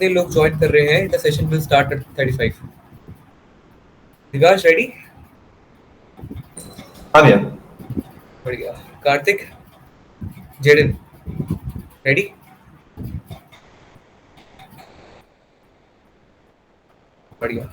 कितने लोग ज्वाइन कर रहे हैं? The session will start at 35. Divash ready? हाँ भैया। बढ़िया. Kartik, Jayden ready? बढ़िया.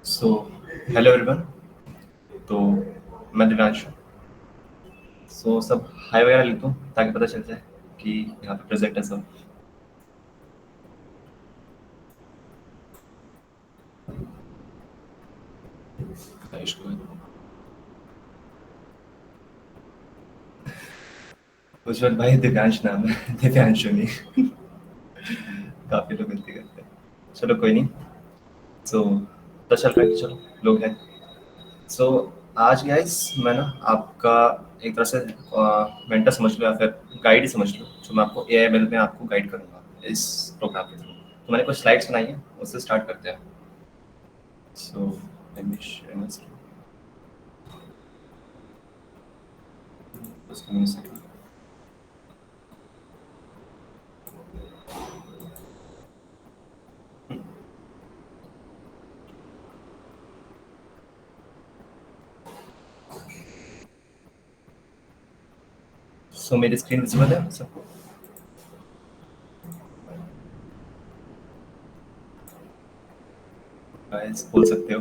So hello everyone. तो मैं दिव्यांशु। सब हाय वगैरह लिख दूँ ताकि पता चल जाए कि यहाँ पे प्रेजेंट है सब। उज्जवल भाई दिव्यांश नाम है, दिव्यांशु नहीं। काफ़ी लोग गलती करते हैं। चलो कोई नहीं। सो पता चल रहा है कि चलो लोग हैं। सो आज गाइस मैं ना आपका एक तरह से मेंटर समझ लो या फिर गाइड ही समझ लो, जो मैं आपको एआईएमएल में आपको गाइड करूँगा इस प्रोग्राम के थ्रू। तो मैंने कुछ स्लाइड्स बनाई हैं, उससे स्टार्ट करते हैं। So let me share my screen. Just give me a second. मेरी स्क्रीन विजिबल है सबको? गाइस बोल सकते हो।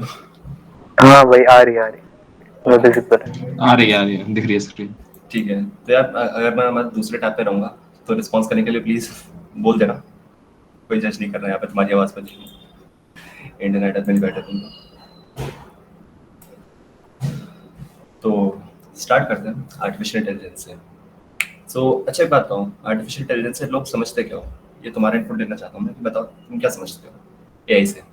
हाँ भाई, आ रही नोटिस पर है। आ रही है, दिख रही है स्क्रीन। ठीक है, तो यार अगर मैं दूसरे टैब पे रहूंगा तो रिस्पॉन्स करने के लिए प्लीज बोल देना। कोई जज नहीं कर रहा है यहाँ पे, तुम्हारी आवाज पर इंटरनेट पे नहीं बैठे तुम लोग। तो स्टार्ट करते हैं आर्टिफिशियल इंटेलिजेंस से। सो अच्छा एक बात कहूँ, आर्टिफिशियल इंटेलिजेंस से लोग समझते क्या हो? ये तुम्हारा इनपुट लेना चाहता हूँ मैं, कि बताओ तुम क्या समझते हो एआई से?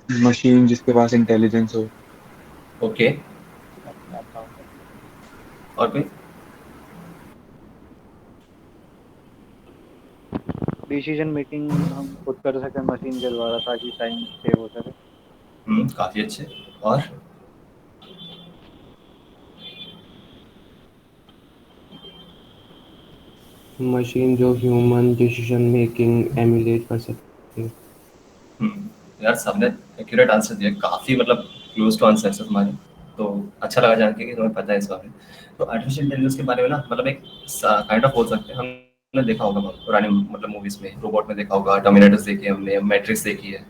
मशीन जिसके पास इंटेलिजेंस हो। ओके, और कोई? डिसीजन मेकिंग हम खुद कर सकें मशीन के द्वारा, ताकि टाइम सेव हो सके। काफी अच्छे। और मशीन जो ह्यूमन डिसीजन मेकिंग एमुलेट कर सकती है। यार सबने एक्यूरेट आंसर दिया, काफी मतलब क्लोज टू आंसर है तुम्हारे। तो अच्छा लगा जान के कि तुम्हें पता है इस बारे में। तो आर्टिफिशियल इंटेलिजेंस के बारे में ना, मतलब एक काइंड ऑफ बोल सकते हैं, हमने देखा होगा बहुत पुराने मतलब मूवीज में, रोबोट में देखा होगा, टर्मिनेटर्स देखी है हमने, मैट्रिक्स देखी है।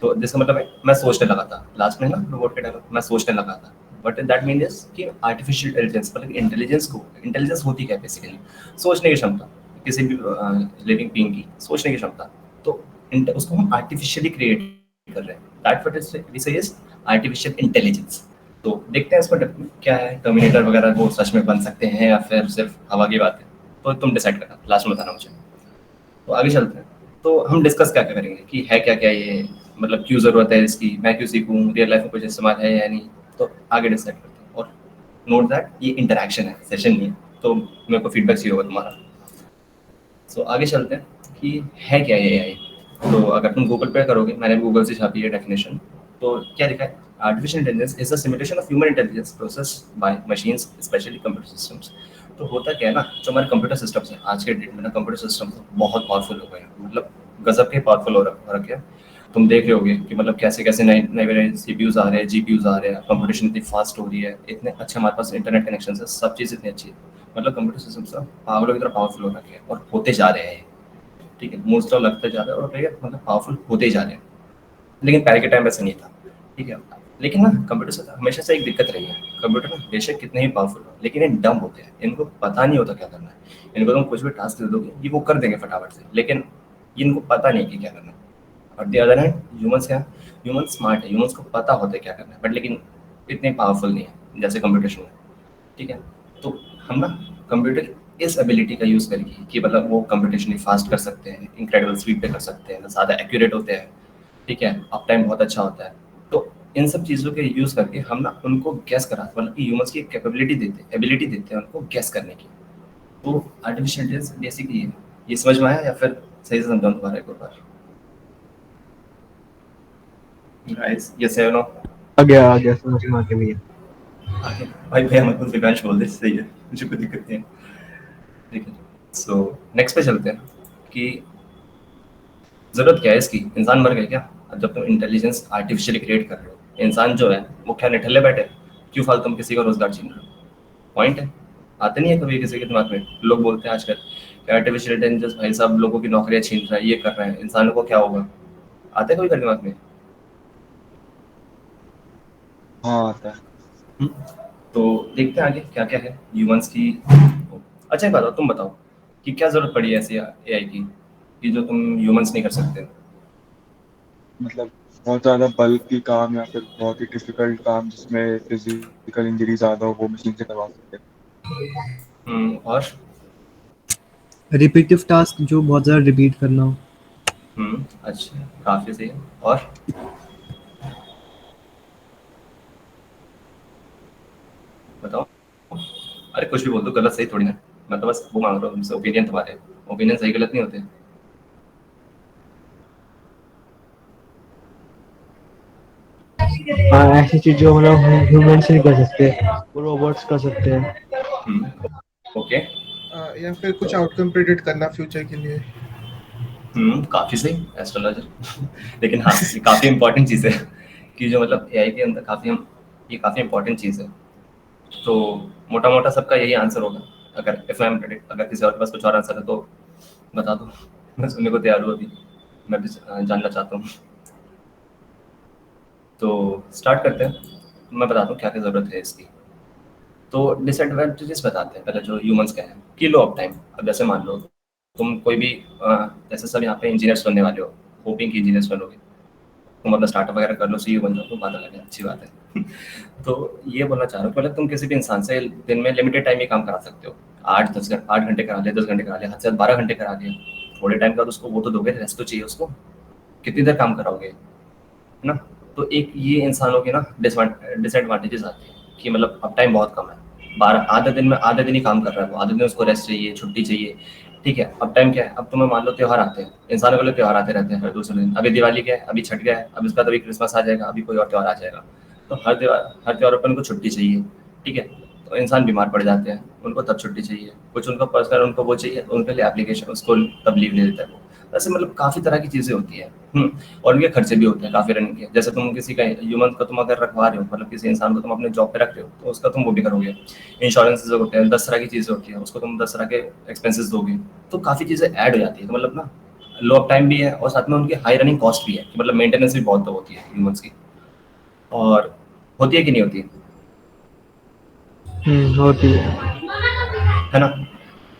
तो जिसका मतलब है, मैं सोचने लगा था लास्ट में ना, रोबोट के डायलॉग, मैं सोचने लगा था। बट दैट मीन इज कि आर्टिफिशियल इंटेलिजेंस मतलब इंटेलिजेंस को, इंटेलिजेंस होती क्या है बेसिकली? सोचने की क्षमता, किसी भी लिविंग बीइंग की सोचने की क्षमता। तो उसको हम आर्टिफिशियली क्रिएट कर रहे हैं, दैट व्हाट वी से इज आर्टिफिशियल इंटेलिजेंस। तो देखते हैं इसमें क्या है, टर्मिनेटर वगैरह वो सच में बन सकते हैं या फिर सिर्फ हवा की बात है? तो तुम डिसाइड करना, लास्ट में बताना मुझे। तो आगे चलते हैं। तो हम डिस्कस क्या क्या करेंगे कि है क्या क्या ये, मतलब क्यों ज़रूरत है इसकी, मैं क्यों सीखूं, रियल लाइफ में कुछ इस्तेमाल है या नहीं। तो आगे डिसाइड करते हैं। और नोट दैट ये इंटरेक्शन है, सेशन नहीं है, तो मेरे को फीडबैक चाहिए होगा तुम्हारा। सो आगे चलते हैं कि है क्या ये एआई। तो अगर तुम गूगल पे करोगे, मैंने गूगल से छापी है डेफिनेशन, तो क्या लिखा है? Artificial intelligence is the simulation of human intelligence process by machines specially computer systems. तो होता क्या है ना, जो हमारे कंप्यूटर सिस्टम्स हैं आज के डेट में ना, कंप्यूटर सिस्टम बहुत पावरफुल हो गए हैं, मतलब गजब के पावरफुल हो रखे हैं। तुम देख रहे होगे कि मतलब कैसे कैसे नए नए सीपीयूज आ रहे हैं, जीपीयूज आ रहे हैं, कंप्यूटेशन इतनी फास्ट हो रही है, इतने अच्छे हमारे पास इंटरनेट कनेक्शन है, सब चीज़ इतनी अच्छी है। मतलब कंप्यूटर सिस्टम सब पागलों की तरह पावरफुल हो रखे हैं और होते जा रहे हैं। ठीक है, मोस्ट ऑफ लगते जा रहे हैं और भैया मतलब पावरफुल होते ही जा रहे हैं। लेकिन पहले के टाइम वैसा नहीं था। ठीक है, लेकिन ना कंप्यूटर से हमेशा से एक दिक्कत रही है, कंप्यूटर ना बेशक कितने ही पावरफुल हो, लेकिन ये डम होते हैं, इनको पता नहीं होता क्या करना है। इनको तुम कुछ भी टास्क दे दोगे ये वो कर देंगे फटाफट से, लेकिन इनको पता नहीं कि क्या करना है। और दी अदर हैंड ह्यूमंस क्या, ह्यूमन स्मार्ट है, ह्यूमंस को पता होता है क्या करना है, बट लेकिन इतने पावरफुल नहीं है जैसे कंप्यूटेशन है। ठीक है, तो हम ना कंप्यूटर इस एबिलिटी का यूज़ करके कि मतलब वो कंप्यूटेशन फास्ट कर सकते हैं, इनक्रेडिबल स्पीड पे कर सकते हैं, ज़्यादा एक्यूरेट होते हैं। ठीक है, अप टाइम बहुत अच्छा होता है। तो इन सब चीज़ों के यूज़ करके हम ना उनको गैस करा, मतलब कि ह्यूमंस की कैपेबिलिटी देते हैं, एबिलिटी देते हैं उनको गैस करने की। तो आर्टिफिशियल इंटेलिजेंस बेसिकली ये समझ में आया या फिर सही से समझाऊं दोबारा एक और बार? गाइस यस है नो? आ गया समझ में आ गया भैया। आगे भाई भैया मत बोल, दिव्यांश बोल दे, सही है, मुझे कोई दिक्कत नहीं है। ठीक है, सो नेक्स्ट पे चलते हैं कि जरूरत क्या है इसकी, इंसान मर गए क्या? अब जब तुम इंटेलिजेंस आर्टिफिशियली क्रिएट कर रहे हो, इंसान जो है वो क्या निठल्ले बैठे? क्यों फालतू तुम किसी का रोजगार छीन रहे हो? पॉइंट है, आते नहीं है कभी किसी के दिमाग में? लोग बोलते हैं आजकल कि आर्टिफिशियल इंटेलिजेंस भाई साहब लोगों की नौकरियां छीन रहा है, ये कर रहे हैं, इंसानों को क्या होगा? आते हैं कभी दिमाग में? हाँ आता है। हम्म? तो देखते हैं आगे क्या क्या है ह्यूमंस की। अच्छा एक बात तुम बताओ कि क्या जरूरत पड़ी है ऐसी एआई की कि जो तुम ह्यूमंस नहीं कर सकते? मतलब बहुत ज्यादा बल्क की काम या फिर बहुत ही डिफिकल्ट काम जिसमें फिजिकल इंजरी ज्यादा हो, वो मशीन से करवा सकते हैं। और रिपीटिव टास्क जो बहुत ज़्यादा रिपीट करना हो। अच्छा काफी सही है। और बताओ, अरे कुछ भी बोल दो, गलत सही थोड़ी ना, मैं तो बस वो मांग रहा हूँ तुमसे ओपिनियन, तुम्हारे ओपिनियन सही गलत नहीं होते। हाँ, ऐसी चीज जो मतलब ह्यूमन से नहीं कर सकते, वो रोबोट्स कर सकते हैं। ओके, या फिर कुछ आउटकम प्रेडिक्ट करना फ्यूचर के लिए। काफी सही एस्ट्रोलॉजर। लेकिन हाँ ये काफी इंपॉर्टेंट चीज़ है कि जो मतलब एआई के अंदर काफी हम, ये काफी इंपॉर्टेंट चीज़ है। तो मोटा मोटा सबका यही आंसर होगा। अगर इफ आई एम प्रेडिक्ट, अगर किसी और के पास कुछ और आंसर है तो बता दो, मैं सुनने को तैयार हूँ अभी, मैं भी जानना चाहता हूँ। तो स्टार्ट करते हैं। मैं बताता हूँ क्या क्या ज़रूरत है इसकी। तो डिसएडवांटेजेस बताते हैं पहले जो ह्यूमंस का है कि लो ऑफ टाइम। अब जैसे मान लो तुम कोई भी जैसे सब यहाँ पे इंजीनियर्स बनने वाले हो, होपिंग कि इंजीनियर्स बनोगे, तुम अपना स्टार्टअप वगैरह कर लो, सीईओ बन जाओ, तो बात अलग है, अच्छी बात है। तो ये बोलना चाह रहा हूँ, मतलब तुम किसी भी इंसान से दिन में लिमिटेड टाइम ही काम करा सकते हो। 8 घंटे करा ले, 10 घंटे करा ले, हद से ज़्यादा 12 घंटे करा ले, थोड़े टाइम का उसको वो तो दोगे, रेस्ट तो चाहिए उसको। कितनी देर काम कराओगे, है ना? तो एक ये इंसानों के ना डिसएडवांटेजेस आते हैं कि मतलब अब टाइम बहुत कम है, 12 आधे दिन ही काम कर रहा है वो, आधे दिन उसको रेस्ट चाहिए, छुट्टी चाहिए। ठीक है, अब टाइम क्या है, अब तुम्हें मान लो त्यौहार आते हैं, इंसानों के लिए त्यौहार आते रहते हैं हर दूसरे दिन। अभी दिवाली क्या है, अभी छठ गया है, अभी उसका अभी क्रिसमस आ जाएगा, अभी कोई और त्यौहार आ जाएगा। तो हर त्यौहार पर उनको छुट्टी चाहिए। ठीक है, तो इंसान बीमार पड़ जाते हैं, उनको तब छुट्टी चाहिए। कुछ उनको पर्सनल उनको वो चाहिए, तो उनके लिए एप्लीकेशन उसको तब लीव ले देता है वो। ऐसे मतलब काफ़ी तरह की चीज़ें होती है। और उनके खर्चे भी होते हैं काफ़ी रनिंग के। जैसे तुम किसी का ह्यूमन को तुम अगर रखवा रहे हो, मतलब किसी इंसान को तुम अपने जॉब पे रख रहे हो, तो उसका तुम वो भी करोगे, इंश्योरेंसेज होते हैं, 10 तरह की चीज़ें होती हैं, उसको तुम 10 तरह के एक्सपेंसेस दोगे, तो काफ़ी चीज़ें ऐड हो जाती है। तो मतलब ना लो ऑफ टाइम भी है और साथ में उनकी हाई रनिंग कॉस्ट भी है कि मतलब मेंटेनेंस भी बहुत होती है ह्यूमंस की। और होती है कि नहीं होती होती है। है ना?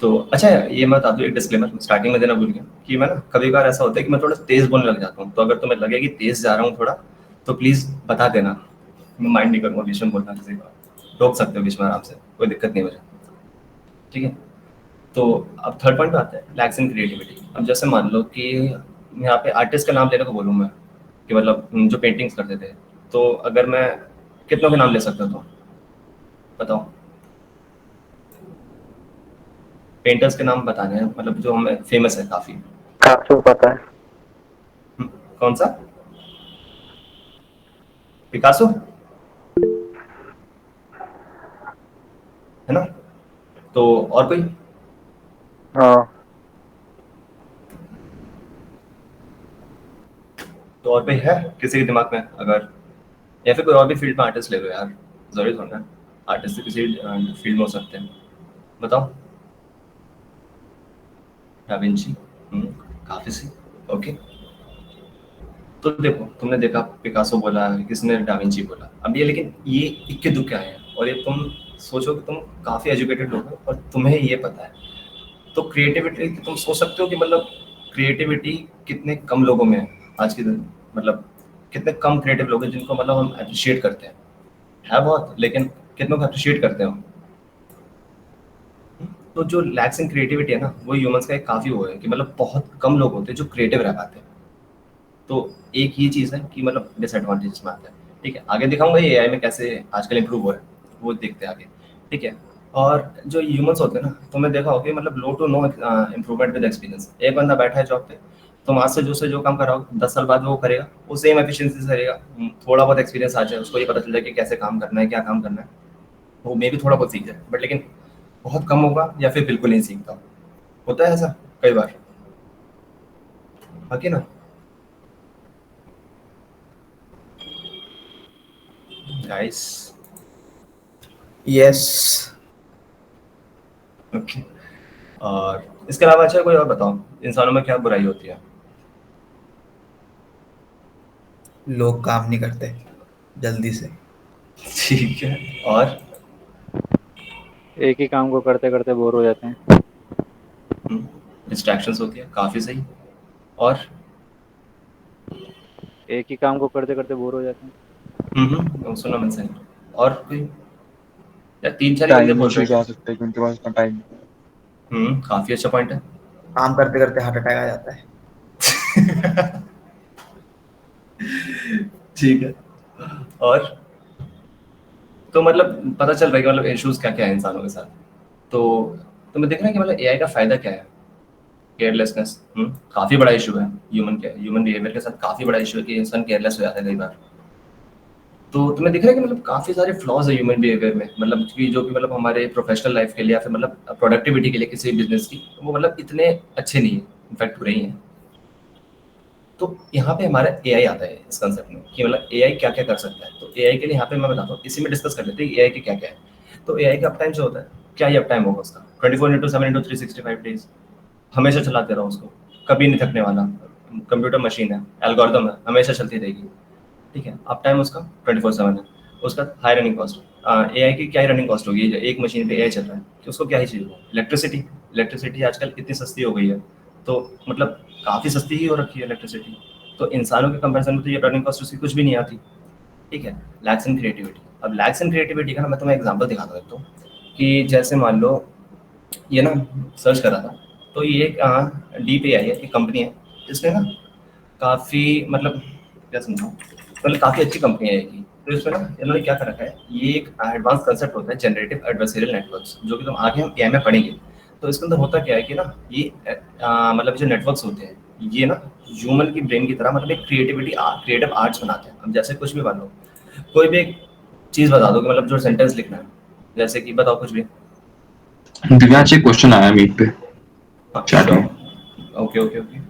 तो अच्छा ये मैं बता दूँ, एक डिस्क्लेमर स्टार्टिंग में देना भूल गया कि मैं ना कभी बार ऐसा होता है कि मैं थोड़ा तेज़ बोलने लग जाता हूँ। तो अगर तुम्हें लगे कि तेज़ जा रहा हूँ थोड़ा, तो प्लीज़ बता देना, मैं माइंड नहीं करूँगा बीच में बोलना किसी का, रोक सकते हो बीच में आराम से, कोई दिक्कत नहीं मुझे। ठीक है, तो अब थर्ड पॉइंट पे आते हैं, लैक्स इन क्रिएटिविटी। अब जैसे मान लो कि यहाँ पे आर्टिस्ट का नाम लेने को बोलूँ मैं, कि मतलब जो पेंटिंग्स करते थे, तो अगर मैं कितनों के नाम ले सकता हूँ बताओ? पेंटर्स के नाम बताने हैं, मतलब जो हमें फेमस है काफ़ी। आपको पता है? कौन सा? पिकासो, है ना? तो और कोई? हाँ, तो और कोई है किसी के दिमाग में अगर, या फिर कोई और भी फील्ड में आर्टिस्ट ले लो यार, जरूरी थोड़ा ना आर्टिस्ट से किसी फील्ड में हो सकते हैं, बताओ। डाविंची, काफी सही, ओके। तो देखो तुमने देखा पिकासो बोला, किसने डाविंची बोला, अब ये लेकिन ये इक्के दुक्के आए हैं, और ये तुम सोचो कि तुम काफी एजुकेटेड लोग हो और तुम्हें ये पता है। तो क्रिएटिविटी तुम सोच सकते हो कि मतलब क्रिएटिविटी कितने कम लोगों में है आज के दिन, मतलब कितने कम क्रिएटिव लोग हैं जिनको मतलब हम अप्रिशिएट करते हैं। है बहुत, लेकिन कितनों को अप्रिशिएट करते हैं हम? तो जो लैक्स इन क्रिएटिविटी है ना, वो ह्यूमंस का एक काफ़ी वो है कि मतलब बहुत कम लोग होते हैं जो क्रिएटिव रह पाते हैं। तो एक ये चीज़ है कि मतलब डिसएडवांटेज में आता है। ठीक है, आगे दिखाऊंगा ये एआई में कैसे आजकल इंप्रूव हो रहा है, वो देखते हैं आगे। ठीक है, और जो ह्यूमंस होते हैं ना, तुमने देखा होगा कि मतलब low to no improvement with experience. एक बंदा बैठा है जॉब पे, तुम आज से जो काम कराओ 10 साल बाद वो करेगा, वो सेम एफिशिएंसी से करेगा। थोड़ा बहुत एक्सपीरियंस आ जाए, उसको ये पता चल जाए कि कैसे काम करना है, क्या काम करना है, वो मे भी थोड़ा बहुत सीख जाए, बट लेकिन बहुत कम होगा या फिर बिल्कुल नहीं सीखता। होता है ऐसा कई बार, बाकी ना गाइस। यस। ओके, और इसके अलावा अच्छा कोई और बताओ, इंसानों में क्या बुराई होती है? लोग काम नहीं करते जल्दी से। ठीक है, और एक ही काम को करते करते बोर हो जाते हैं। डिस्ट्रैक्शंस होती है, काफी सही। और एक ही काम को करते करते बोर हो जाते हैं। सुना मन से। और कोई या 3-4 ही बंदे टाइम बोल रहे इश्यूज आ हैं। सकते हैं कि उनके पास इतना टाइम। काफी अच्छा पॉइंट है। काम करते करते हार्ट अटैक आ जाता है। ठीक है, और तो मतलब पता चल रहा है कि मतलब इश्यूज क्या क्या है इंसानों के साथ। तो तुम्हें देख रहा है कि मतलब एआई का फायदा क्या है? केयरलेसनेस काफी बड़ा इशू है ह्यूमन बिहेवियर के साथ, काफी बड़ा इशू है कि इंसान केयरलेस हो जाता है कई बार। तो तुम्हें दिख रहा है कि मतलब काफी सारे फ्लॉज है ह्यूमन बिहेवियर में, मतलब कि जो कि मतलब हमारे प्रोफेशनल लाइफ के लिए या फिर मतलब प्रोडक्टिविटी के लिए किसी बिजनेस की, वो मतलब इतने अच्छे नहीं है, इनफैक्ट बुरे ही हैं। तो यहाँ पे हमारा एआई आता है इस कंसेप्ट में कि मतलब एआई क्या क्या कर सकता है। तो एआई के लिए यहाँ पे मैं बताता हूँ, इसी में डिस्कस कर लेते हैं एआई के क्या क्या है। तो एआई का अप टाइम जो होता है, क्या ही अप टाइम होगा उसका? 24/7 365 डेज हमेशा चलाते रहो उसको, कभी नहीं थकने वाला। कंप्यूटर मशीन है, एल्गोरिदम है, हमेशा चलती रहेगी। ठीक है, अप टाइम उसका 24/7 है, उसका हाई रनिंग कॉस्ट। एआई की क्या ही रनिंग कॉस्ट होगी, एक मशीन पे एआई चल रहा है कि उसको क्या ही चाहिए, इलेक्ट्रिसिटी। इलेक्ट्रिसिटी आजकल इतनी सस्ती हो गई है, तो मतलब काफ़ी सस्ती ही हो रखी है इलेक्ट्रिसिटी, तो इंसानों के कंपैरिजन में तो ये रनिंग कॉस्ट उसकी कुछ भी नहीं आती। ठीक है, लैक्स इन क्रिएटिविटी। अब लैक्स इन क्रिएटिविटी का ना मैं तुम्हें एग्जांपल दिखाता हूँ, तो कि जैसे मान लो ये ना सर्च करा था, तो ये एक डीप एआई है, एक कंपनी है, इसने ना काफ़ी मतलब क्या समझाऊँ, मतलब काफ़ी अच्छी कंपनी है ये की। तो इसमें ना इन्होंने क्या कर रखा है, ये एक एडवांस कंसेप्ट होता है जनरेटिव एडवर्सरियल नेटवर्क्स, जो कि तुम आगे हम एआई में पढ़ेंगे। तो इसके अंदर होता क्या है कि ना ये मतलब जो नेटवर्क्स होते हैं, ये ना ह्यूमन की ब्रेन की तरह मतलब एक क्रिएटिव आर्ट्स बनाते हैं। अब जैसे कुछ भी मान लो, कोई भी एक चीज़ बता दो कि मतलब जो सेंटेंस लिखना है, जैसे कि बताओ कुछ भी। दिव्यांश एक क्वेश्चन आया मीट पे चैट में। Okay okay okay.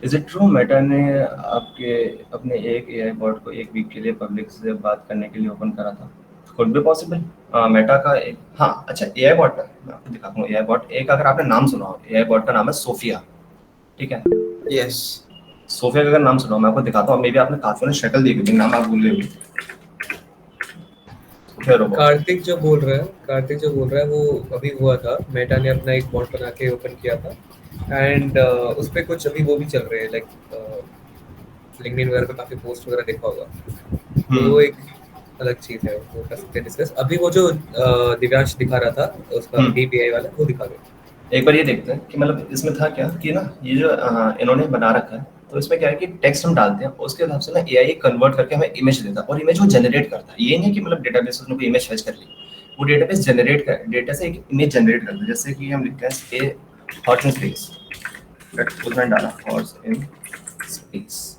Is it true Meta ने आपके अपने एक एआई बॉट को एक वीक के लिए पब्लिक से बात करने के लिए ओपन करा था? Could be possible. मेटा का एक, हाँ अच्छा, एआई बॉट का मैं आपको दिखाता हूँ। एआई बॉट एक, अगर आपने नाम सुना हो, एआई बॉट का नाम है सोफिया। ठीक है, यस। सोफिया का अगर नाम सुना हो, मैं आपको दिखाता हूँ। मे बी आपने काफी ने शक्ल देखी होगी, नाम आप भूल गए होंगे। Sophia robot. कार्तिक जो बोल रहा है वो अभी हुआ था, मेटा ने अपना एक बॉट बना के ओपन किया था, एंड उस पे कुछ अभी वो भी चल रहे हैं, लाइक लिंक्डइन वगैरह पे काफी पोस्ट वगैरह देखा होगा, तो वो एक अलग चीज है, वो कर सकते हैं डिस्कस। अभी वो जो दिव्यांश दिखा रहा था उसका डीपीआई वाला, वो दिखा दो। एक बार ये देखते हैं कि मतलब इसमें था क्या कि ना ये जो इन्होंने बना रखा है, तो इसमें क्या है कि टेक्स्ट हम डालते हैं, उसके हिसाब से ना एआई कन्वर्ट करके हमें इमेज देता है, और इमेज वो जनरेट करता है। ये नहीं कि मतलब डेटाबेस में कोई इमेज फैच कर ली, वो डेटाबेस डेटा से एक इमेज जनरेट करता है। जैसे कि हम लिखते हैं ए हॉर्स इन स्पेस, उसने डाला हॉर्स इन स्पेस,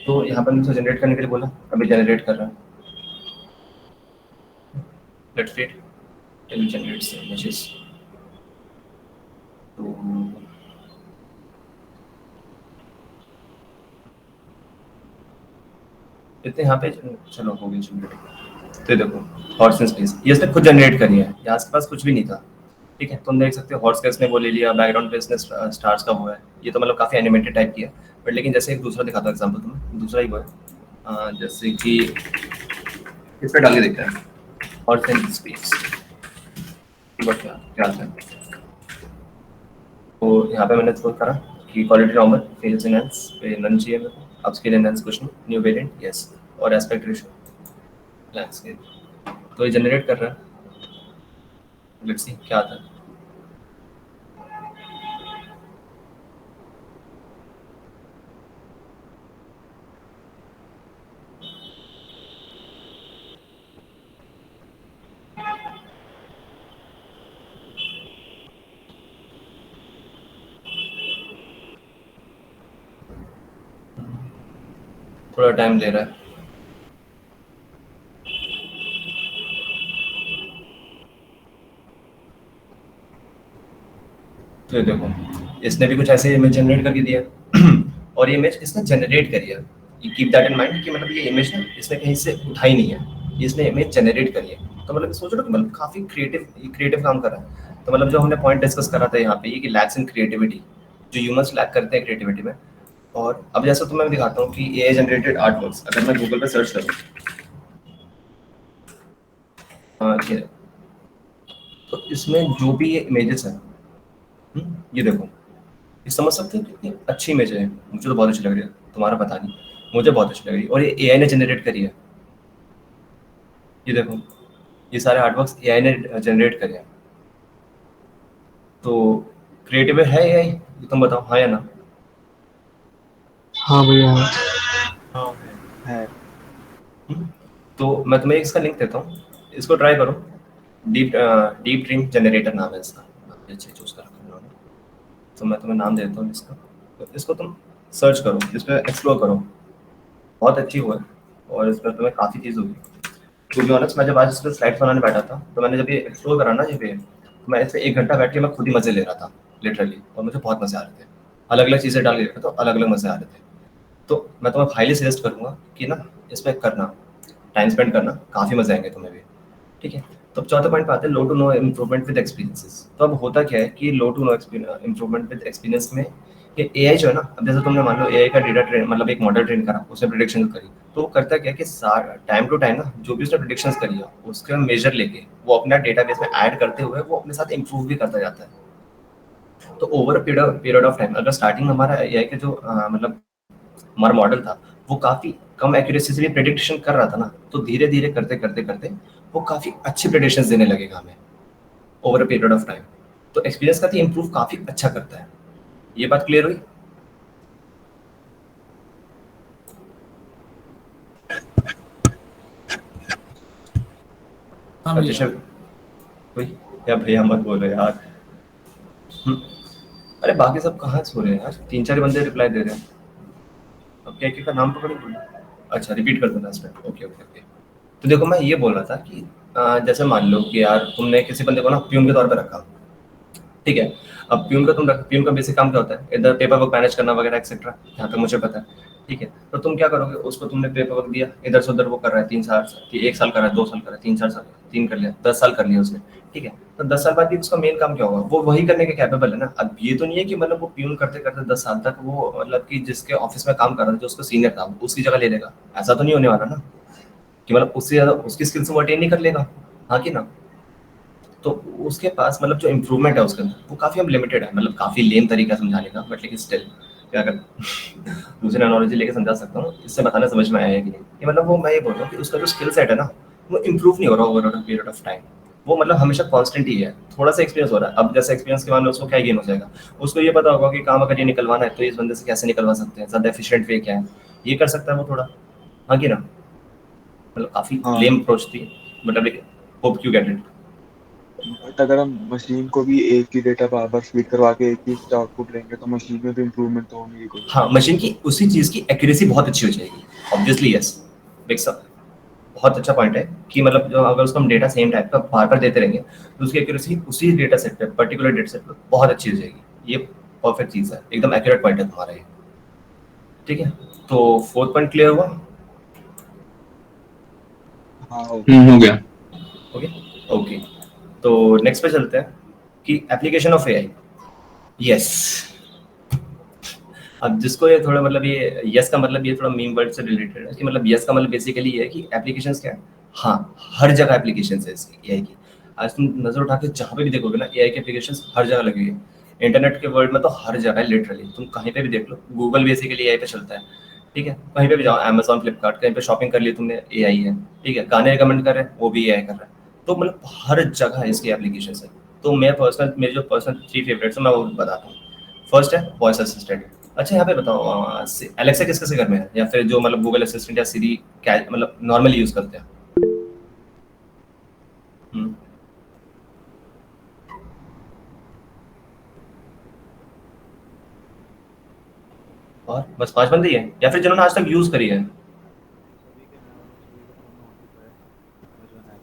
तो यहाँ पर मुझे जनरेट करने के लिए बोला, अभी जनरेट कर रहा है। Let's wait till generates images. तो इतने यहाँ पे चलो हो गई जनरेट। तो देखो हॉर्स इन स्पेस, ये इसने खुद जनरेट करी है, यहाँ के पास कुछ भी नहीं था। ठीक है, तुम देख सकते हो हॉर्स का इसने वो ले लिया, बैकग्राउंड पे इसने स्टार्स का हुआ है, ये तो मतलब काफ़ी एनिमेटेड टाइप किया। बट लेकिन जैसे एक दूसरा दिखाता हूँ एग्जाम्पल तुम्हें, दूसरा ही वो है, जैसे कि इस पर डाल के देखते हैं हॉर्स इन स्पेस, बट क्या है। तो यहाँ पे मैंने थ्रो करा कि क्वालिटी नॉर्मल, फेल्स एनहांस पे नन चाहिए मेरे को, अपस्केल एनहांस कुछ नहीं, न्यू वेरिएंट यस, और एस्पेक्ट रेशियो लैंडस्केप। तो ये जनरेट कर रहा है, लेट्स सी क्या आता है। थोड़ा टाइम ले रहा है। तो देखो इसने भी कुछ ऐसे इमेज जनरेट करके दिया और ये इमेज इसने जनरेट करी है। ये कीप दैट इन माइंड कि मतलब ये इमेज ना इसने कहीं से उठाई नहीं है, इसने इमेज जनरेट करी है। तो मतलब सोचो कि मतलब काफी क्रिएटिव काम कर रहा है। तो मतलब जो हमने पॉइंट डिस्कस करा था यहाँ पे, ये कि लैक्स इन क्रिएटिविटी, जो ह्यूमंस लैक करते हैं क्रिएटिविटी में। और अब जैसा तो मैं दिखाता हूँ कि एआई जनरेटेड आर्ट वर्क्स, अगर मैं गूगल पे सर्च करूँ ये, तो इसमें जो भी ये इमेजेस हैं, ये देखो, ये समझ सकते हो कितनी अच्छी इमेज है। मुझे तो बहुत अच्छी लग रही है, तुम्हारा पता नहीं, मुझे बहुत अच्छी लग रही है। और ये एआई ने जनरेट करी है। ये देखो, ये सारे आर्टवर्क्स एआई ने जनरेट करे हैं। तो क्रिएटिव है एआई, तुम बताओ हाँ या ना? हाँ भैया। हाँ है। तो मैं तुम्हें इसका लिंक देता हूँ, इसको ट्राई करो। डीप ड्रीम जनरेटर नाम है इसका, अच्छे चूज कर रखा है उन्होंने। तो मैं तुम्हें नाम देता हूँ इसका, तो इसको तुम सर्च करो, इस पर एक्सप्लोर करो, बहुत अच्छी हुआ है। और इस पर तुम्हें काफ़ी चीज़ होगी। टू बी ऑनेस्ट, मैं जब आज इस पर स्लाइड बनाने बैठा था, तो मैंने जब ये एक्सप्लोर करा ना ये पे, तो मैं इस पर 1 घंटा बैठ के मैं खुद ही मज़े ले रहा था लिटरली, और मुझे बहुत मज़े आ रहे थे। अलग अलग चीज़ें डाल के रखा, तो अलग अलग मज़े आ रहे थे। तो मैं तुम्हें हाईली सजेस्ट करूँगा कि ना इस पर करना, टाइम स्पेंड करना, काफ़ी मज़े आएंगे तुम्हें भी। ठीक है, तो अब चौथे पॉइंट पे आते हैं, low to no improvement with experiences. तो अब होता क्या है कि low to no improvement with experience में कि एआई जो है ना, अब जैसे तुमने मान लो एआई का डेटा ट्रेन मतलब एक मॉडल ट्रेन करा, उसने प्रिडिक्शन करी, तो वो करता क्या है कि टाइम टू टाइम ना जो भी उसने प्रिडिक्शन करी है उसके मेजर लेके वो अपना डेटाबेस में ऐड करते हुए वो अपने साथ इंप्रूव भी करता जाता है। तो ओवर पीरियड ऑफ टाइम अगर स्टार्टिंग में हमारा एआई के जो मतलब हमारा मॉडल था वो काफी कम एक्यूरेसी से भी प्रेडिक्शन कर रहा था ना, तो धीरे धीरे करते करते करते वो काफी अच्छी प्रेडिक्शंस देने लगेगा हमें over a period of time. तो एक्सपीरियंस का इंप्रूव काफी अच्छा करता है। ये बात क्लियर हुई? हाँ भैया। अच्छा कोई या भैया मत बोलो यार। हम्म, अरे बाकी सब कहाँ सो रहे हैं यार, 3-4 बंदे रिप्लाई दे रहे हैं। अब क्या का नाम पकड़ बोलो। अच्छा रिपीट कर दो लास्ट में, ओके ओके ओके। तो देखो मैं ये बोल रहा था कि जैसे मान लो कि यार तुमने किसी बंदे को ना प्यून के तौर पर रखा, ठीक है। अब प्यून का बेसिक काम क्या होता है, इधर पेपर वर्क मैनेज करना वगैरह एक्सेट्रा, जहाँ तक मुझे पता है, ठीक है। तो तुम क्या करोगे, उसको तुमने पेपर वर्क दिया, इधर से उधर वो कर रहा है 3 साल कि 1 साल कर रहा है, 2 साल कर रहा है, 3-4 साल, 3 कर लिया, 10 साल कर लिया उसने, ठीक है। तो 10 साल बाद भी उसका मेन काम क्या होगा, वो वही करने के कैपेबल है ना। अब ये तो नहीं है कि मतलब वो प्यून करते करते 10 साल तक वो मतलब कि जिसके ऑफिस में काम कर रहा था जो उसका सीनियर था उसकी जगह ले लेगा, ऐसा तो नहीं होने वाला ना, कि मतलब उससे ज्यादा उसकी स्किल्स वो अटेन नहीं कर लेगा, हाँ कि ना। तो उसके पास मतलब जो इम्प्रूवमेंट है उसके अंदर वो काफ़ी अब लिमिटेड है, मतलब काफ़ी लेम तरीका समझाने का, बट लेकिन स्टिल क्या अगर दूसरी एनोलॉजी लेके समझा सकता हूँ, इससे बताना समझ में आया है कि नहीं, कि मतलब वो मैं ये बोल रहा हूँ कि उसका जो स्किल सेट है ना वो इम्प्रूव नहीं हो रहा ओवर पीरियड ऑफ टाइम, वो मतलब हमेशा कांस्टेंट ही है, थोड़ा सा एक्सपीरियंस हो रहा है। अब जैसे एक्सपीरियंस के मामले में उसको क्या गेन हो जाएगा, उसको ये पता होगा कि काम अगर ये निकलवाना है तो इस बंदे से कैसे निकलवा सकते हैं, ज़्यादा एफिशिएंट वे क्या है, ये कर सकता है वो थोड़ा, हाँ कि ना। मतलब काफ़ी हाँ, लेम अप्रोच थी, मतलब hope you get it. But अगर हम मशीन को भी एक ही डेटा बार बार फीड करवा के एक ही आउटपुट लेंगे तो मशीन में भी इम्प्रूवमेंट तो होंगी कोई। हाँ मशीन की उसी चीज की एक्यूरेसी बहुत अच्छी हो जाएगी, ऑब्वियसली यस। बहुत अच्छा पॉइंट है कि मतलब जो अगर उसको हम डेटा सेम टाइप का बार बार देते रहेंगे तो उसकी एक्यूरेसी उसी डेटा सेट पे पर्टिकुलर डेटा सेट पे बहुत अच्छी हो जाएगी। ये परफेक्ट चीज है, एकदम एक्यूरेट पॉइंट है तुम्हारा ये, ठीक है। तो 4th पॉइंट क्लियर हुआ? हाँ हो गया। हो गया। Okay okay. तो नेक्स्ट पे चलते हैं कि एप्लीकेशन ऑफ एआई। यस, अब जिसको ये थोड़ा मतलब ये यस का मतलब ये थोड़ा मीम वर्ड से रिलेटेड है कि मतलब यस का मतलब बेसिकली ये है कि एप्लीकेशंस क्या है, हाँ हर जगह एप्लीकेशंस है इसकी एआई की। आज तुम नजर उठा के जहाँ पे भी देखोगे ना एआई की एप्लीकेशंस हर जगह लगी हुई है। इंटरनेट के वर्ल्ड में तो हर जगह है लिटरली, तुम कहीं पे भी देख लो, गूगल बेसिकली एआई पे चलता है, ठीक है। कहीं पे भी जाओ, अमेजोन फ्लिपकार्ट, कहीं पे शॉपिंग कर ली तुमने एआई है, ठीक है। गाने रिकमेंड कर रहे हैं वो भी एआई कर रहा है, तो मतलब हर जगह इसकी एप्लीकेशंस है। तो मैं पर्सनल मेरे जो पर्सनल 3 फेवरेट्स है मैं वो बताता हूँ। फर्स्ट है वॉइस असिस्टेंट। अच्छा यहाँ पे बताओ एलेक्सा किस किस के घर में है, या फिर जो मतलब गूगल असिस्टेंट या सीरी क्या मतलब नॉर्मली यूज करते हैं? हम्म, और बस 5 बंदे ही हैं या फिर जिन्होंने आज तक यूज करी है? सभी के मैं वालों सभी का फ़ोन में हो चुका है Amazon app.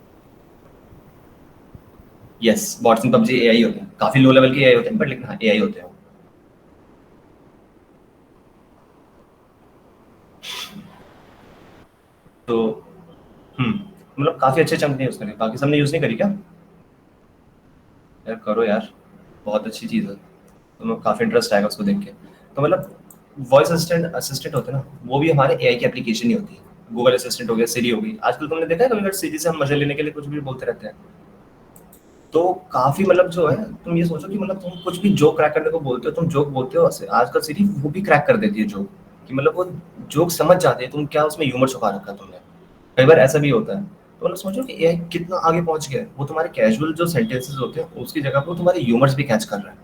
Yes, bots in PUBG AI होते हैं, काफी लो लेवल के एआई होते हैं बट लेकिन हाँ एआई होते हैं। तो मतलब काफी अच्छे चंक ने यूज करी, बाकी सबने यूज नहीं करी क्या? यार करो यार, बहुत अच्छी चीज है, तुम्हें काफी इंटरेस्ट आएगा उसको देख के। तो मतलब वॉइस असिस्टेंट असिस्टेंट होते हैं ना वो भी हमारे एआई की एप्लीकेशन ही होती है। गूगल असिस्टेंट हो गया, सीरी हो गई, आजकल तुमने देखा है कभी अगर सीरी से हम मजे लेने के लिए कुछ भी बोलते रहते हैं, तो काफी मतलब जो है तुम ये सोचो कि मतलब तुम कुछ भी जोक क्रैक करने को बोलते हो, तुम जोक बोलते हो आजकल सीरी वो भी क्रैक कर देती है जोक, कि मतलब वो जोक समझ जाते हैं तुम क्या उसमें ह्यूमर छुपा रखा है तुमने। कई बार ऐसा भी होता है, तो मतलब सोचो कि एआई कितना आगे पहुंच गया है, वो तुम्हारे कैजुअल जो सेंटेंसेस होते हैं उसकी जगह पर वो तुम्हारे ह्यूमर्स भी कैच कर रहा है।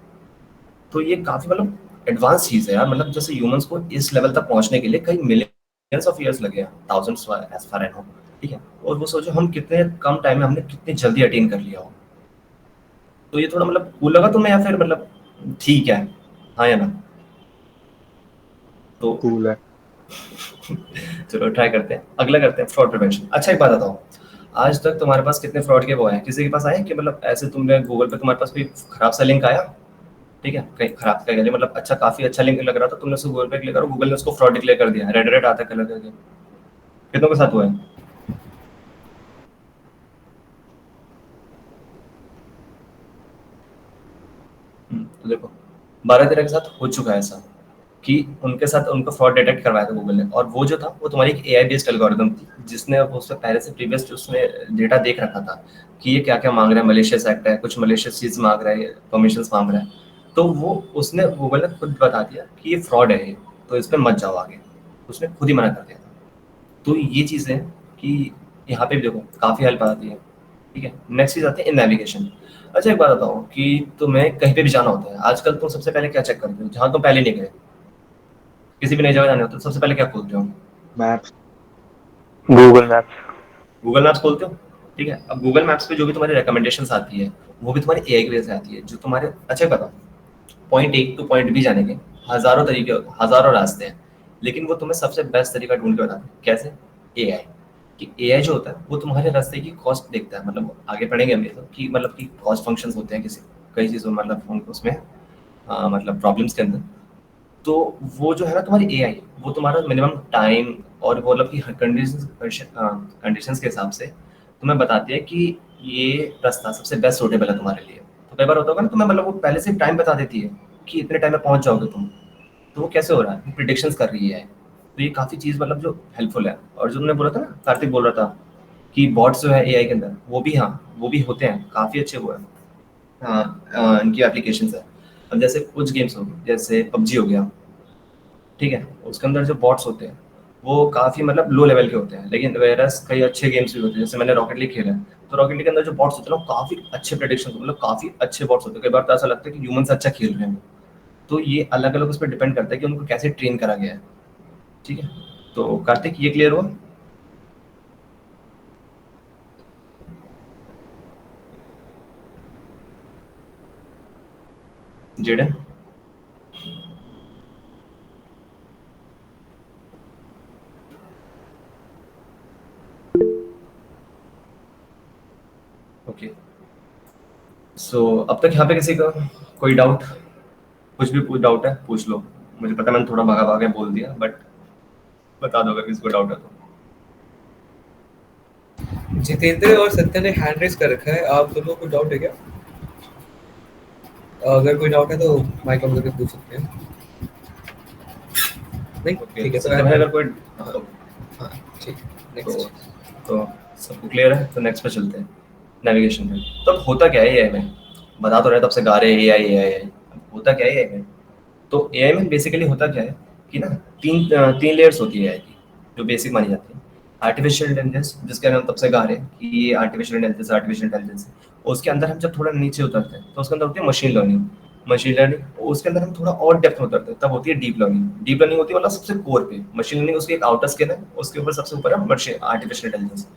तो ये काफी मतलब एडवांस चीज है यार, मतलब जैसे ह्यूमंस को इस लेवल तक पहुंचने के लिए कई मिलियंस ऑफ इयर्स लगे हैं, thousands as far I know, ठीक है। और वो सोचो हम कितने कम टाइम में हमने कितनी जल्दी अटेन कर लिया हो। तो ये थोड़ा मतलब कूल लगा तुम्हें या फिर मतलब ठीक है, हाँ या ना? तो कूल है। चलो ट्राई करते हैं, अगला करते हैं फ्रॉड प्रिवेंशन। अच्छा एक बात बताओ, आज तक तुम्हारे पास कितने फ्रॉड के वो आए, किसी के पास आए कि मतलब ऐसे तुमने गूगल पे तुम्हारे पास कोई खराब सा लिंक आया, ठीक है, कहीं खराब का गया मतलब अच्छा काफी अच्छा लिंक लग रहा था, तुमने उसको गूगल पे क्लिक करो, गूगल ने उसको फ्रॉड डिक्लेयर कर दिया, रेड रेड आता है कलर करके, कितनों के साथ हुआ है? तो देखो 12-13 के साथ हो चुका है ऐसा, कि उनके साथ उनका फ्रॉड डिटेक्ट करवाया था गूगल ने, और वो जो था वो तुम्हारी एक एआई बेस्ड एल्गोरिदम थी जिसने उससे पहले से प्रीवियस उसने डेटा देख रखा था कि ये क्या क्या मांग रहा है, मलेशियस एक्ट है, कुछ मलेशियस चीज मांग रहा है, परमिशन मांग रहा है, तो वो उसने गूगल ने खुद बता दिया कि ये फ्रॉड है ये, तो इस पर मत जाओ आगे, उसने खुद ही मना कर दिया था। तो ये चीज़ है कि यहाँ पे भी देखो काफ़ी हेल्प आती है। ठीक है, नेक्स्ट चीज़ आती है इन नेविगेशन। अच्छा एक बात बताओ कि तुम्हें कहीं पे भी जाना होता है आजकल, तुम सबसे पहले क्या चेक करते हो जहाँ तुम पहले नहीं गए, किसी भी नई जगह जाने होते हो सबसे पहले क्या खोलते हो? Maps. Google maps. Google maps खोलते हो। ठीक है, अब गूगल मैप्स पे जो भी तुम्हारी रिकमेंडेशंस आती है वो भी तुम्हारी एआई की वजह से आती है, जो तुम्हारे अच्छा बताओ point A to point B जाने के हज़ारों तरीके, हज़ारों रास्ते हैं, लेकिन वो तुम्हें सबसे बेस्ट तरीका ढूंढ के बताते हैं। कैसे? एआई। कि एआई जो होता है वो तुम्हारे रास्ते की कॉस्ट देखता है, मतलब आगे पढ़ेंगे हम ये तो कि मतलब कि कॉस्ट फंक्शंस होते हैं किसी कई चीज़ों मतलब उसमें मतलब प्रॉब्लम्स के अंदर। तो वो जो है ना तुम्हारी एआई वो तुम्हारा मिनिमम टाइम और वो मतलब कि कंडीशंस के हिसाब से तुम्हें बताती है कि ये रास्ता सबसे बेस्ट सूटेबल है तुम्हारे लिए। तो कई बार होता होगा ना तुम्हें मतलब वो पहले से टाइम बता देती है कि इतने टाइम में पहुंच जाओगे तुम, तो वो कैसे हो रहा है, प्रिडिक्शंस कर रही है। तो ये काफ़ी चीज़ मतलब जो हेल्पफुल है। और जो तुमने बोला था ना, कार्तिक बोल रहा था कि बॉट्स जो है एआई के अंदर वो भी, हाँ वो भी होते हैं, काफ़ी अच्छे वो है। हाँ इनकी एप्लीकेशंस है। अब जैसे कुछ गेम्स हो गए जैसे पबजी हो गया, ठीक है, उसके अंदर जो बॉट्स होते हैं वो काफ़ी मतलब लो लेवल के होते हैं, लेकिन वेरस कई अच्छे गेम्स भी होते हैं। जैसे मैंने रॉकेट लीग खेला है, तो रॉकेट लीग के अंदर जो बॉट्स होते हैं ना काफ़ी अच्छे प्रेडिक्शन, मतलब काफ़ी अच्छे बॉट्स होते हैं। कई बार तो ऐसा लगता है कि ह्यूमन से अच्छा खेल रहे हैं वो। तो ये अलग अलग उस पर डिपेंड करता है कि उनको कैसे ट्रेन करा गया है। ठीक है, तो कार्तिक ये क्लियर हुआ? जेडन? ओके, सो अब तक यहाँ पे किसी का कोई डाउट, कुछ भी कुछ डाउट है पूछ लो। मुझे पता है मैंने थोड़ा भागा भागा बोल दिया, बट बता दो अगर किसी को डाउट है तो। जितेंद्र और सत्या ने हैंड रेस कर रखा है, आप दोनों को डाउट है क्या? अगर कोई डाउट है तो माइक ऑन करके पूछ सकते हैं। नहीं ओके, ठीक है, सत्य भाई अगर कोई हाँ ठीक तो, नेक्स्ट। तो सबको क्लियर है, तो नेक्स्ट पे चलते हैं नेविगेशन पे। तो अब होता क्या है एआई में, बता तो रहे तब से गा रहे एआई एआई एआई, होता क्या है एआई में? तो एआई में बेसिकली होता क्या है कि ना तीन लेयर्स होती है एआई की जो बेसिक मानी जाती है। आर्टिफिशियल इंटेलिजेंस, जिसके हम तब से गा रहे हैं कि ये आर्टिफिशियल इंटेलिजेंस है। उसके अंदर हम जब थोड़ा नीचे उतरते हैं तो उसके अंदर होती है मशीन लर्निंग। मशीन लर्निंग उसके अंदर हम थोड़ा और डेप्थ में उतरते हैं, तब होती है डीप लर्निंग। डीप लर्निंग होती है मतलब सबसे कोर पे। मशीन लर्निंग उसकी एक आउटर स्किन है, उसके ऊपर सबसे ऊपर है मशीन आर्टिफिशियल इंटेलिजेंस।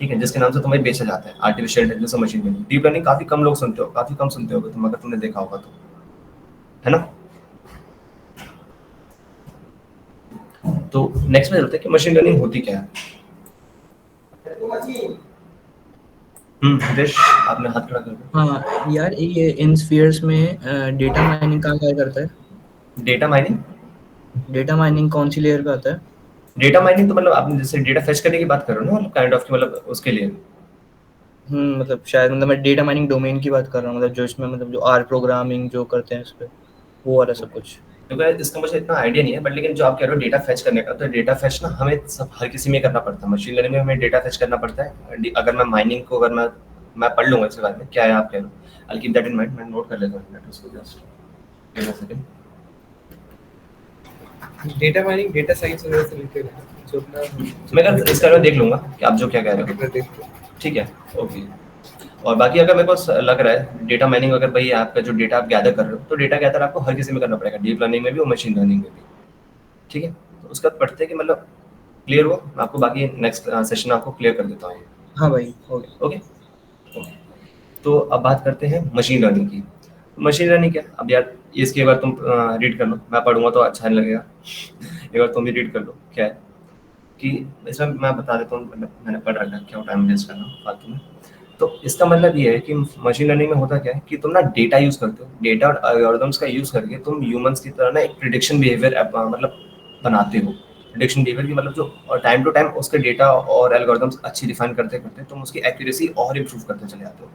ठीक है, जिसके नाम से तुम्हें बेचा जाता है आर्टिफिशियल इंटेलिजेंस और मशीन लर्निंग। डीप लर्निंग काफी कम लोग सुनते हो, काफी कम सुनते हो तुम, अगर तुमने देखा होगा तो, है ना? तो नेक्स्ट में चलते हैं कि मशीन लर्निंग होती क्या है। हितेश आपने हाथ खड़ा कर दिया। हाँ यार, ये इन स्फीयर्स में डेटा माइनिंग कहाँ क्या करता है? Data mining? डेटा माइनिंग कौन सी लेयर का आता है? डेटा माइनिंग तो मतलब आपने जैसे डेटा फेच करने की बात कर रहे हो ना, काइंड ऑफ की मतलब उसके लिए। मतलब शायद मतलब मैं डेटा माइनिंग डोमेन की बात कर रहा हूँ, मतलब जो इसमें मतलब जो आर प्रोग्रामिंग जो करते हैं इस पे, वो वाला सब कुछ। क्योंकि इसका मुझे इतना आइडिया नहीं है, बट लेकिन जो आप कह रहे हो डेटा फेच करने का, तो डेटा फेच ना हमें सब हर किसी में करना पड़ता है। मशीन लर्निंग में हमें डेटा फेच करना पड़ता है। अगर मैं माइनिंग को अगर मैं पढ़ लूंगा इसके बारे में क्या है आप कह रहे हो, I keep that in mind, मैं नोट कर लेता हूँ उसको just give me a second. Data mining data science वगैरह से रिलेटेड है जो अपना मैं अगर इसका मैं देख लूंगा कि आप जो क्या कह रहे हो। देखते हैं। ठीक है, ओके। और बाकी अगर मेरे को लग रहा है डेटा माइनिंग अगर भाई आपका जो डेटा आप गैदर कर रहे हो, तो डेटा गैदर आपको हर किसी में करना पड़ेगा, डीप लर्निंग में भी और मशीन लर्निंग में भी। ठीक है, तो उसका पढ़ते हैं कि मतलब क्लियर हुआ। मैं आपको बाकी नेक्स्ट सेशन आपको क्लियर कर देता हूँ। हाँ भाई, हो गया। ओके, तो अब बात करते हैं मशीन लर्निंग की। मशीन लर्निंग क्या? अब यार इसकी एक बार तुम रीड कर लो, मैं पढ़ूंगा तो अच्छा नहीं लगेगा। एक बार तुम भी रीड कर लो क्या है कि इसमें मैं बता देता हूँ, मतलब मैंने पढ़ रखा है, क्या टाइम वेस्ट करना फालतू में। तो इसका मतलब ये है कि मशीन लर्निंग में होता क्या है कि तुम ना डेटा यूज करते हो, डेटा और एल्गोरिथम्स का यूज करके तुम ह्यूमंस की तरह ना एक प्रिडिक्शन बिहेवियर मतलब बनाते हो। प्रिडिक्शन बिहेवियर की मतलब जो टाइम टू टाइम उसके डेटा और एल्गोरिथम्स अच्छी डिफाइन करते करते तुम उसकी एक्यूरेसी और इम्प्रूव करते चले जाते हो।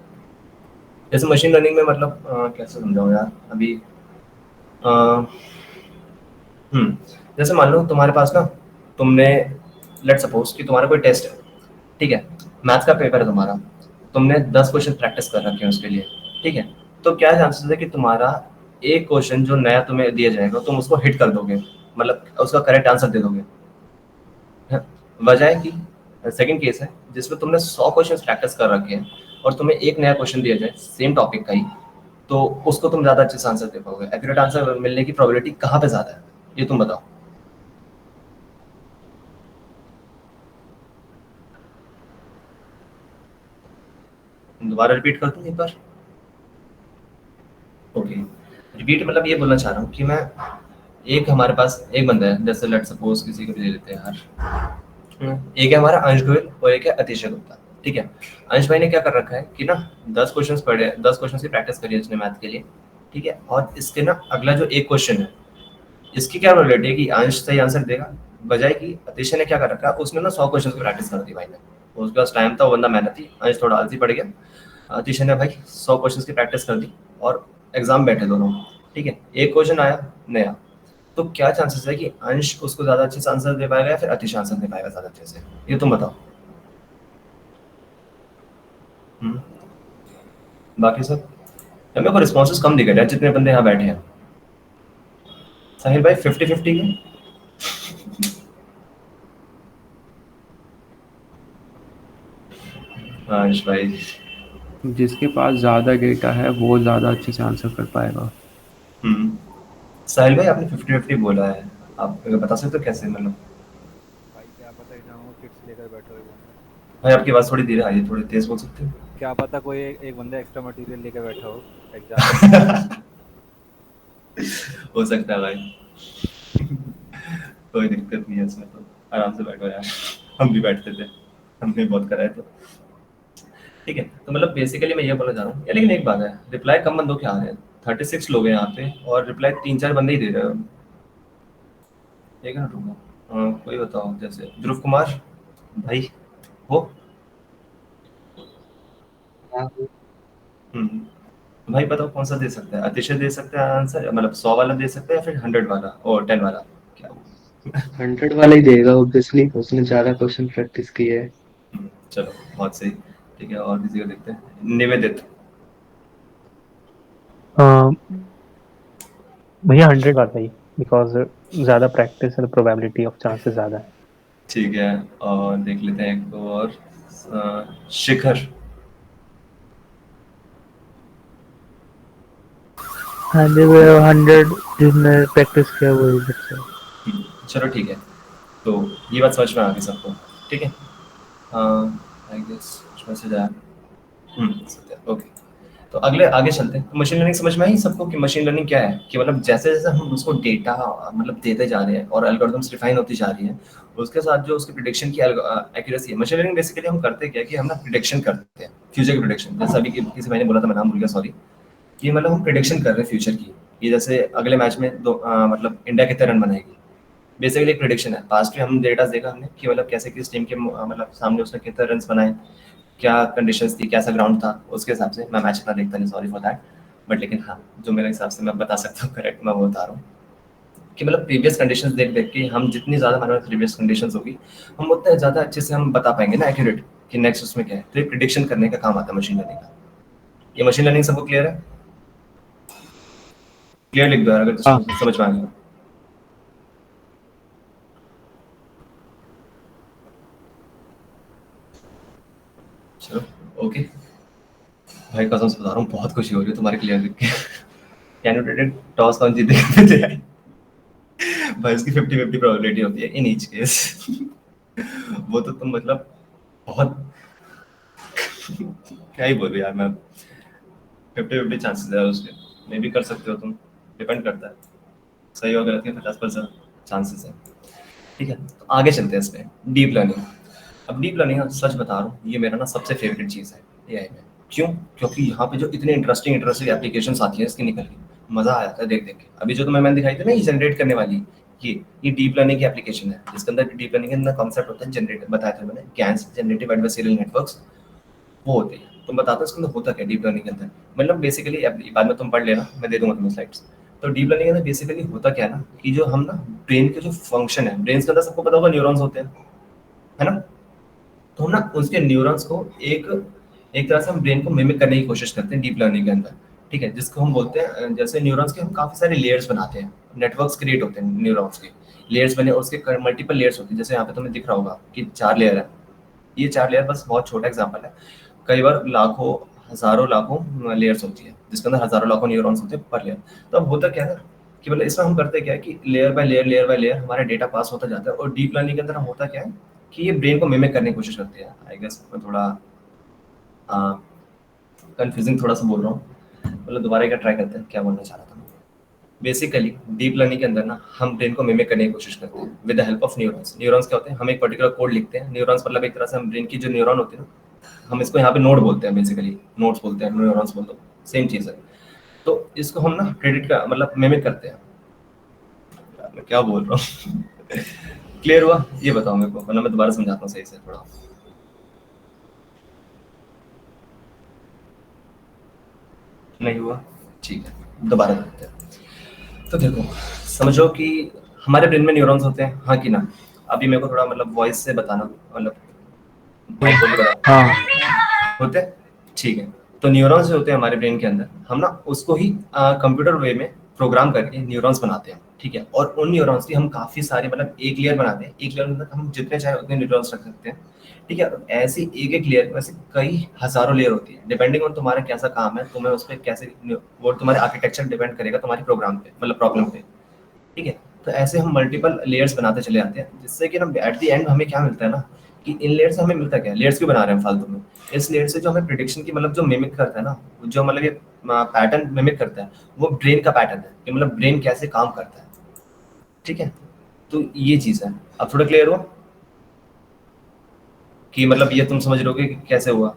जैसे मशीन लर्निंग में मतलब कैसे समझाऊं यार अभी, जैसे मान लो तुम्हारे पास ना, तुमने लेट सपोज कि तुम्हारा कोई टेस्ट है, ठीक है, मैथ्स का पेपर है तुम्हारा, तुमने 10 क्वेश्चन प्रैक्टिस कर रखे हैं उसके लिए, ठीक है, तो क्या चांसेस है कि तुम्हारा एक क्वेश्चन जो नया तुम्हें दिया जाएगा तुम उसको हिट कर दोगे, मतलब उसका करेक्ट आंसर दे दोगे। वजह है कि सेकंड केस है जिसमें तुमने 100 क्वेश्चन प्रैक्टिस कर रखे हैं और तुम्हें एक नया क्वेश्चन दिया जाए सेम टॉपिक का ही, तो उसको तुम ज्यादा अच्छे से आंसर दे पाओगे। एक्यूरेट आंसर मिलने की प्रोबेबिलिटी कहाँ पे ज्यादा है, ये तुम बताओ। दोबारा रिपीट कर दूं एक बार? ओके, रिपीट मतलब ये बोलना चाह रहा हूँ कि मैं, एक हमारे पास एक बंदा है, जैसे लेट सपोज किसी को भी ले लेते हैं यार, एक है हमारा अंश गोयल और एक है अतिशय गुप्ता, ठीक है। अंश भाई ने क्या कर रखा है कि ना 10 क्वेश्चंस पढ़े, 10 क्वेश्चंस की प्रैक्टिस करी है उसने मैथ के लिए, ठीक है, और इसके ना अगला जो एक क्वेश्चन है इसकी क्या प्रोबेबिलिटी है कि अंश सही आंसर देगा, बजाय कि अतिशय ने क्या कर रखा है, उसने ना 100 क्वेश्चन की प्रैक्टिस कर दी भाई ने, उसके पास टाइम था, वो बंदा मेहनती, अंश थोड़ा आलसी पड़ गया, अतिशय ने भाई 100 क्वेश्चन की प्रैक्टिस कर दी और एग्जाम बैठे दोनों, ठीक है, एक क्वेश्चन आया नया, तो क्या चांसेस है कि अंश उसको ज्यादा अच्छे से आंसर दे पाएगा या फिर अतिशय आंसर दे पाएगा ज्यादा अच्छे से, ये तुम बताओ। बाकी सब मेरे को रिस्पॉन्सेस कम दिख रहे हैं जितने बंदे यहाँ बैठे हैं। साहिल भाई 50-50 के अंश भाई जिसके पास ज़्यादा डेटा है वो ज़्यादा अच्छे से आंसर कर पाएगा। साहिल भाई आपने 50-50 बोला है, आप बता सकते हो कैसे, मतलब भाई क्या पता एग्जाम में किट्स लेकर बैठे हुए बंदा, भाई आपकी आवाज़ थोड़ी धीरे आई है, थोड़ी तेज बोल सकते हो? क्या पता कोई एक बंदा एक्स्ट्रा मटेरियल लेकर बैठा हो एग्जाम हो सकता है भाई कोई दिक्कत नहीं है इसमें, तो आराम से बैठो यार, हम भी बैठते थे, हमने बहुत करा है, तो ठीक है। तो मतलब बेसिकली मैं ये बोलना चाह रहा हूँ, लेकिन एक बात है, रिप्लाई कम बंदों के आ रहे हैं, 36 लोग हैं यहाँ पे और रिप्लाई 3-4 बंदे ही दे रहे हो, एक मिनट रुको, कोई बताओ, जैसे ध्रुव कुमार भाई हो, भाई बताओ कौन सा दे सकता है, अतिशय दे सकता है आंसर, मतलब 100 वाला दे सकता है या फिर 100 वाला और 10 वाला, क्या 100 वाला ही देगा ऑब्वियसली, उसने ज्यादा क्वेश्चन प्रैक्टिस की है। चलो बहुत सही, ठीक है, और किसी को देखते हैं, निवेदित। भैया 100 वाला ही, बिकॉज ज्यादा प्रैक्टिस है तो प्रोबेबिलिटी ऑफ चांसेस ज्यादा है। ठीक है, और देख लेते हैं एक को और, शिखर। हाँ जी भैया 100 जिसने प्रैक्टिस किया वही बच्चा। चलो ठीक है, तो ये बात समझ में आ गई सबको, ठीक है, आई गेस कुछ मैसेज आया, ओके, तो अगले आगे चलते हैं। तो मशीन लर्निंग समझ में आई सबको कि मशीन लर्निंग क्या है, कि मतलब जैसे जैसे हम उसको डेटा मतलब देते जा रहे हैं और एल्गोरिथम्स रिफाइन होती जा रही है, उसके साथ जो उसकी प्रिडिक्शन की एक्यूरेसी है, मशीन लर्निंग बेसिकली हम करते क्या है कि हम ना प्रिडिक्शन करते हैं, फ्यूचर की प्रिडिक्शन, जैसा अभी किसी भाई ने बोला था, मैं नाम भूल गया सॉरी, कि मतलब हम प्रिडिक्शन कर रहे हैं फ्यूचर की, ये जैसे अगले मैच में मतलब इंडिया कितने रन बनाएगी, बेसिकली एक प्रिडिक्शन है। पास्ट में हम डेटा देखा हमने कि मतलब कैसे किस टीम के मतलब सामने उसने कितने रन बनाए, क्या कंडीशंस थी, कैसा ग्राउंड था, उसके हिसाब से मैं मैच इतना देखता नहीं, सॉरी फॉर दैट, बट लेकिन हाँ जो मेरे हिसाब से मैं बता सकता हूँ करेक्ट, मैं वो बता रहा हूँ कि मतलब प्रीवियस कंडीशंस देख देख के हम जितनी ज़्यादा हमारे पास प्रीवियस कंडीशंस होगी, हम उतने ज़्यादा अच्छे से हम बता पाएंगे ना एक्यूरेट कि नेक्स्ट उसमें क्या है, तो ये प्रिडिक्शन करने का काम आता है मशीन लर्निंग का। ये मशीन लर्निंग सबको क्लियर है? क्लियर लिख दो यार अगर समझ में आ गया। चलो ओके भाई, कसम से बता रहा हूँ बहुत खुशी हो रही है तुम्हारे क्लियर लिख के। कैन यू प्रेडिक्ट टॉस कौन जीतेगा? भाई इसकी 50-50 प्रोबेबिलिटी होती है इन ईच केस। वो तो तुम मतलब बहुत क्या ही बोलूं यार मैं, 50-50 चांसेस है उसके, मे भी कर सकते हो तुम, डिपेंड करता है, सही हो गलत है 50% चांसेस है, ठीक है। तो आगे चलते हैं इसमें, डीप लर्निंग। अब डीप लर्निंग सच बता रहा हूँ, ये मेरा ना सबसे फेवरेट चीज़ है एआई में। क्यों? क्योंकि यहाँ पे जो इतने इंटरेस्टिंग एप्लीकेशंस आती है इसकी निकल के, मजा आ जाता है देख देख के। अभी जो मैंने दिखाई थी ना, ये जनरेट करने वाली, ये डीप लर्निंग की एप्लीकेशन है, जिसके अंदर डीप लर्निंग के अंदर कॉन्सेप्ट होता है जनरेट, बताया था मैंने, GANs, जनरेटिव एडवर्सरियल नेटवर्क्स, वो होते हैं। तुम बताते हो इसके अंदर होता क्या डीप लर्निंग के अंदर, मतलब बेसिकली बाद में तुम पढ़ लेना, मैं दे दूंगा तुम्हें स्लाइड्स। तो डीप लर्निंग के अंदर बेसिकली होता क्या है ना कि जो हम ना ब्रेन के जो फंक्शन है, ब्रेन के अंदर सबको पता होगा न्यूरॉन्स होते हैं, है ना? तो हम ना उसके न्यूरॉन्स को एक एक तरह से हम ब्रेन को मिमिक करने की कोशिश करते हैं डीप लर्निंग के अंदर, ठीक है, जिसको हम बोलते हैं जैसे न्यूरॉन्स के हम काफी सारे लेयर्स बनाते हैं, नेटवर्क्स क्रिएट होते हैं न्यूरॉन्स के, लेयर्स बने, उसके मल्टीपल लेयर्स होती है। जैसे यहाँ पे तुम्हें दिख रहा होगा कि 4 लेयर है, ये 4 लेयर बस बहुत छोटा एग्जाम्पल है, कई बार लाखों हजारों लाखों लेयर्स होती है जिसके अंदर हजारों लाखों न्यूरॉन्स होते हैं पर लेयर। तो अब होता क्या है कि मतलब इसमें हम करते क्या है कि लेयर बाय लेयर हमारा डेटा पास होता जाता है, और डीप लर्निंग के अंदर होता क्या है कि ये ब्रेन को मिमिक करने की कोशिश करती है। आई गेस मैं थोड़ा कंफ्यूजिंग थोड़ा सा बोल रहा हूँ, मतलब दोबारा क्या ट्राई करते हैं, क्या बोलना चाह रहा था मैं। बेसिकली डीप लर्निंग के अंदर ना हम ब्रेन को मिमिक करने की कोशिश करते हैं with the help of neurons. Neurons क्या होते हैं, हम एक पर्टिकुलर कोड लिखते हैं, न्यूरॉन्स मतलब एक तरह से हम ब्रेन की जो न्यूरॉन होती है ना, हम इसको यहाँ पे नोड बोलते हैं, बेसिकली नोड्स बोलते हैं, न्यूरॉन्स बोलते हैं, सेम चीज़ है। तो इसको हम ना प्रेडिक्ट का मतलब मिमिक करते हैं। मैं क्या बोल रहा हूँ क्लियर हुआ ये बताओ मेरे को, वरना मैं दोबारा समझाता हूँ सही से थोड़ा। नहीं हुआ, ठीक है दोबारा करते हैं। तो देखो समझो कि हमारे ब्रेन में न्यूरॉन्स होते हैं, हाँ कि ना? अभी मेरे को थोड़ा मतलब वॉइस से बताना, मतलब हाँ होते हैं, ठीक है। तो न्यूरॉन्स जो होते हैं हमारे ब्रेन के अंदर, हम ना उसको ही कंप्यूटर वे में प्रोग्राम करके न्यूरॉन्स बनाते हैं, ठीक है। और उन न्यूरॉन्स की हम काफी सारे मतलब एक लेयर बनाते हैं, एक लेयर में हम जितने चाहे उतने न्यूरॉन्स रख सकते हैं, ठीक है। ऐसी एक एक लेयर वैसे कई हजारों लेयर होती है, डिपेंडिंग ऑन तुम्हारा कैसा काम है, तुम्हें उस पर कैसे, वो तुम्हारे आर्किटेक्चर डिपेंड करेगा तुम्हारी प्रोग्राम पे, मतलब प्रॉब्लम पे, ठीक है। तो ऐसे हम मल्टीपल लेयर्स बनाते चले जाते हैं, जिससे कि ना एट द एंड हमें क्या मिलता है ना कि इन लेयर से हमें मिलता क्या है, लेयर्स क्यों बना रहे हैं फालतू में, इस लेयर से जो हमें प्रिडिक्शन की मतलब जो मिमिक करता है ना, जो मतलब ये पैटर्न मिमिक करता है, वो ब्रेन का पैटर्न है कि मतलब ब्रेन कैसे काम करता है, ठीक है। तो ये चीज है, अब थोड़ा क्लियर हो कि मतलब ये तुम समझ रहोगे कि कैसे हुआ।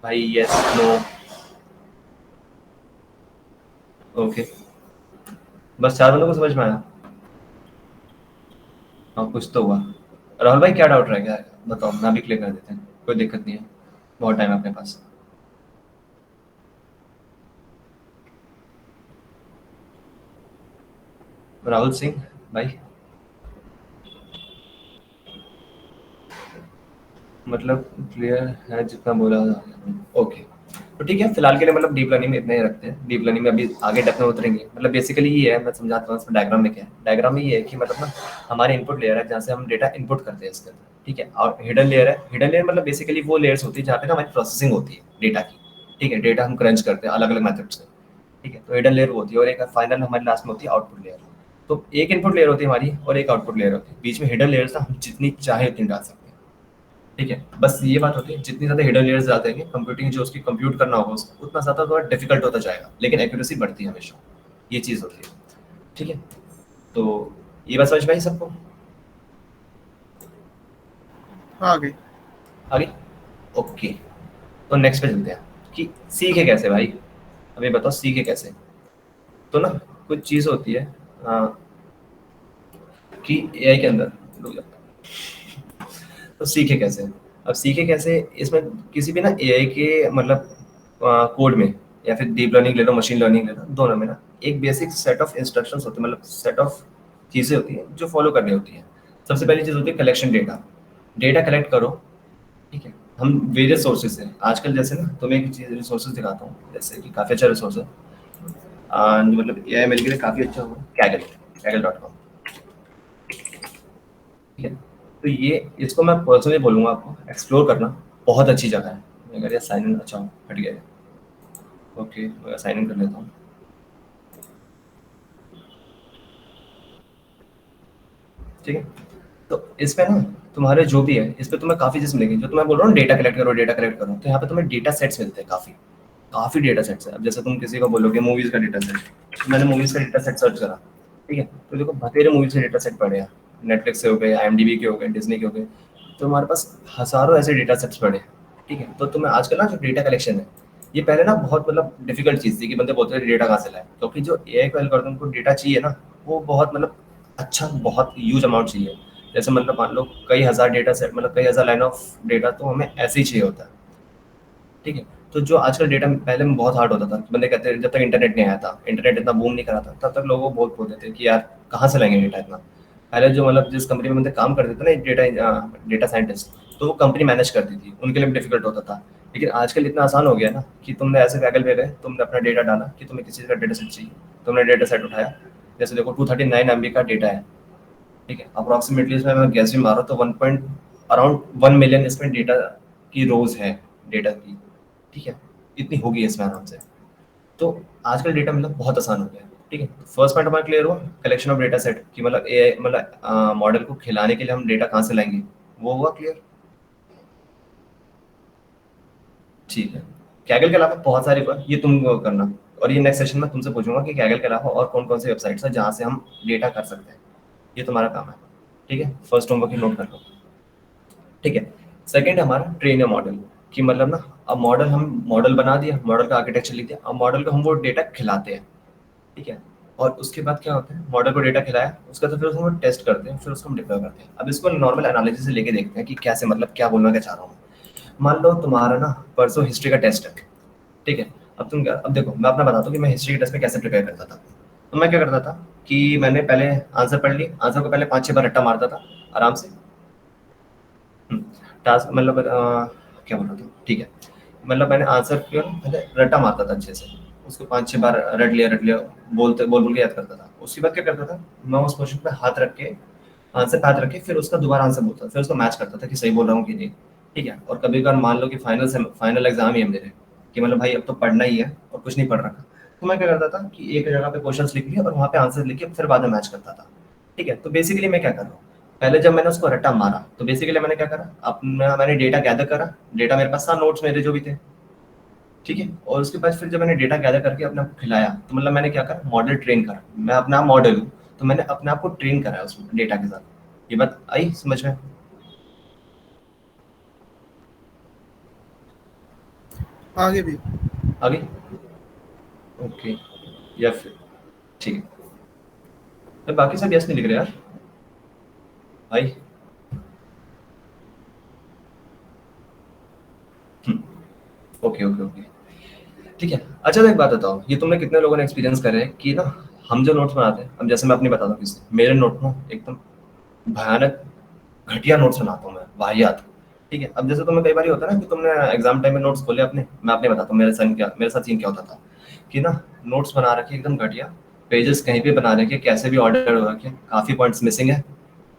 भाई यस नो ओके, बस 4 बंदों को समझ में आया? हाँ कुछ तो हुआ। राहुल भाई क्या डाउट रह गया बताओ, ना भी क्लियर कर देते हैं, कोई दिक्कत नहीं है, बहुत टाइम है अपने पास। राहुल सिंह भाई, मतलब क्लियर है जितना बोला था, ओके। तो ठीक है, फिलहाल के लिए मतलब डीप लर्निंग में इतना ही रखते हैं। डीप लर्निंग में अभी आगे डेप्थ में उतरेंगे। मतलब बेसिकली ये है, मैं समझाता हूँ इसमें डायग्राम में क्या है। डायग्राम में ये है कि मतलब ना हमारे इनपुट लेयर है जहाँ से हम डेटा इनपुट करते हैं इसके अंदर, ठीक है। और हिडन लेयर है, हिडन लेयर मतलब बेसिकली वो लेयर्स होती है जहाँ पे ना हमारी प्रोसेसिंग होती है डेटा की, ठीक है। डेटा हम क्रंच करते हैं अलग अलग मेथड से, ठीक है। तो हिडन लेयर होती है, और एक फाइनल हमारे लास्ट में होती है आउटपुट लेयर। तो एक इनपुट लेयर होती है हमारी और एक आउटपुट लेयर होती है, बीच में हिडन लेयर्स हम जितनी चाहे उतनी डाल सकते हैं, ठीक है। बस ये बात होती है, जितनी ज़्यादा हिडन लेयर्स डालते हैं कंप्यूटिंग जो उसकी कंप्यूट करना होगा उसको उतना ज़्यादा थोड़ा डिफिकल्ट होता जाएगा, लेकिन एक्यूरेसी बढ़ती है हमेशा, ये चीज़ होती है, ठीक है। तो ये बात समझ में आई सबको? आगे आगे ओके। तो नेक्स्ट पे चलते हैं कि सीखे कैसे भाई, अभी बताओ सीखे कैसे। तो ना कुछ चीज़ होती है कि एआई के अंदर, तो सीखे कैसे। अब सीखे कैसे, इसमें किसी भी ना एआई के मतलब कोड में या फिर डीप लर्निंग ले लो, मशीन लर्निंग ले लो, दोनों में ना एक बेसिक सेट ऑफ इंस्ट्रक्शंस होते हैं, मतलब सेट ऑफ चीज़ें होती हैं जो फॉलो करनी होती है। सबसे पहली चीज़ होती है कलेक्शन डेटा, डेटा कलेक्ट करो, ठीक है। हम वेरियस सोर्सेज से आजकल, जैसे ना तुम्हें एक चीज़ रिसोर्सेज दिखाता हूँ, जैसे कि काफ़ी अच्छा रिसोर्स है, मतलब एआई मिल के लिए काफ़ी अच्छा होगा, kaggle.com, ठीक है। तो ये इसको मैं पर्सनली बोलूँगा आपको एक्सप्लोर करना, बहुत अच्छी जगह है। अगर ये साइन इन, अच्छा हट गया, ओके मैं साइन इन कर लेता हूँ, ठीक है। तो इस पे ना तुम्हारे जो भी है, इस पे तुम्हें काफ़ी चीज़ मिलेगी, जो तुम्हें बोल रहा हूँ डेटा कलेक्ट करो, डेटा कलेक्ट करो। तो यहाँ पे तुम्हें डेटा सेट्स मिलते हैं, काफ़ी डेटा सेट्स है। अब जैसे तुम किसी को बोलोगे मूवीज़ का डेटा सेट, तो मैंने मूवीज़ का डेटा सेट सर्च करा, ठीक है। तो देखो बतेरे मूवीज़ के डेटा सेट पड़े हैं, नेटफ्लिक्स से हो गए, IMDb के हो गए, डिज्नी के हो गए, तो हमारे पास हज़ारों ऐसे डेटा सेट्स पड़े हैं, ठीक है। तो तुम्हें आजकल ना जो डेटा कलेक्शन है, ये पहले ना बहुत मतलब डिफिकल्ट चीज़ थी कि बंदे बोलते थे डेटा कहाँ से लाए, क्योंकि जो एआई को एल्गोरिथम को डेटा चाहिए ना, वो बहुत मतलब अच्छा, बहुत ह्यूज अमाउंट चाहिए। जैसे मतलब मान लो कई हज़ार डेटा सेट, मतलब कई हज़ार लाइन ऑफ डेटा तो हमें ऐसे ही चाहिए होता है, ठीक है। तो जो आजकल डेटा पहले में बहुत हार्ड होता था, बंदे कहते हैं जब तक इंटरनेट नहीं आया था, इंटरनेट इतना बूम नहीं करा था, तब तक लोग बहुत बोलते थे कि यार कहाँ से लाएंगे डेटा इतना। पहले जो मतलब जिस कंपनी में बंदे काम करते थे ना डेटा साइंटिस्ट, तो वो कंपनी मैनेज करती थी, उनके लिए डिफिकल्ट होता था। लेकिन आजकल इतना आसान हो गया ना कि तुमने ऐसे गैगल पे गए, तुमने अपना डेटा डाला कि तुम्हें किसी चीज़ का डेटा सेट चाहिए, तुमने डेटा सेट उठाया, जैसे देखो 239 MB का डेटा है, ठीक है। अप्रॉक्सीमेटली इसमें मैं गैस भी मारा तो अराउंड 1 मिलियन इसमें डेटा की रोज है, डेटा की, ठीक है, इतनी होगी इसमें आराम से। तो आजकल डेटा मतलब बहुत आसान हो गया है, ठीक है। फर्स्ट पॉइंट हमारा क्लियर हुआ, कलेक्शन ऑफ डेटा सेट कि मतलब ए मतलब मॉडल को खिलाने के लिए हम डेटा कहाँ से लाएंगे, वो हुआ क्लियर, ठीक है। कैगल के अलावा बहुत सारे ये तुम करना, और ये नेक्स्ट सेशन में तुमसे पूछूंगा कि कैगल के अलावा और कौन कौन सी वेबसाइट्स है जहाँ से हम डेटा कर सकते हैं, ये तुम्हारा काम है, ठीक है। फर्स्ट होमवर्क ही नोट कर लो, ठीक है। सेकंड हमारा ट्रेन या मॉडल कि मतलब ना अब मॉडल बना दिया, मॉडल का आर्किटेक्चर लिख दिया, अब मॉडल को हम वो डेटा खिलाते हैं, ठीक है। और उसके बाद क्या होता है, मॉडल को डेटा खिलाया, उसका तो फिर उसको टेस्ट करते हैं, फिर उसको हम डिप्लॉय करते हैं। अब इसको नॉर्मल एनालिसिस से लेके देखते हैं कि कैसे, मतलब क्या बोलना क्या चाह रहा हूँ। मान लो तुम्हारा ना परसों हिस्ट्री का टेस्ट है, ठीक है। अब देखो मैं अपना बताता हूँ कि मैं हिस्ट्री के टेस्ट में कैसे प्रिपेयर करता था। तो मैं क्या करता था कि मैंने पहले आंसर पढ़ ली, आंसर को पहले 5-6 बार रट्टा मारता था आराम से, टास्क मतलब क्या बोल रहा था, ठीक है। मतलब मैंने आंसर को पहले रट्टा मारता था अच्छे से, उसको 5-6 बार रट लिया बोल के याद करता था। उसके बाद क्या करता था, मैं उस क्वेश्चन पे हाथ रख के, आंसर पे हाथ रख के, फिर उसका दोबारा आंसर बोलता था, फिर उसको मैच करता था कि सही बोल रहा हूँ कि नहीं, ठीक है। और कभी कभार मान लो कि फाइनल एग्जाम ही है मेरे, कि मतलब भाई अब तो पढ़ना ही है और कुछ नहीं पढ़ रखा, तो मैं क्या करता था कि एक जगह पे क्वेश्चंस लिख लिए और वहाँ पे आंसर लिख के फिर बाद में मैच करता था, ठीक है। तो बेसिकली मैं क्या कर रहा हूँ, पहले जब मैंने उसको रट्टा मारा तो बेसिकली मैंने क्या करा, अपना मैंने डेटा गैदर करा, डेटा मेरे पास था, नोट्स मेरे जो भी थे, ठीक है। और उसके बाद फिर जब मैंने डेटा गैदर करके अपने आप को खिलाया, तो मतलब मैंने क्या करा, मॉडल ट्रेन करा, मैं अपना मॉडल हूँ, तो मैंने अपने आप को ट्रेन करा उसमें डेटा के साथ। ये बात आई समझ में? आगे भी आगे ओके, या फिर ठीक है, तो बाकी सब यस नहीं लिख रहे यार भाई। ओके ओके ओके, ठीक है। अच्छा तो एक बात बताओ, ये तुमने कितने लोगों ने एक्सपीरियंस करे हैं कि ना हम जो नोट्स बनाते हैं, अब जैसे मैं अपनी बताता हूँ किसी, मेरे नोट ना एकदम भयानक घटिया नोट्स बनाता हूँ मैं, वाहियात, ठीक है। अब जैसे तुम्हें कई बार होता है ना कि तुमने एग्जाम टाइम में नोट्स खोले अपने, मैं अपने बताता हूँ मेरे साथ सीन क्या होता था कि ना नोट्स बना रखे एकदम घटिया, पेजेस कहीं पे बना रखे, कैसे भी ऑर्डर हो रखे, काफी पॉइंट्स मिसिंग है,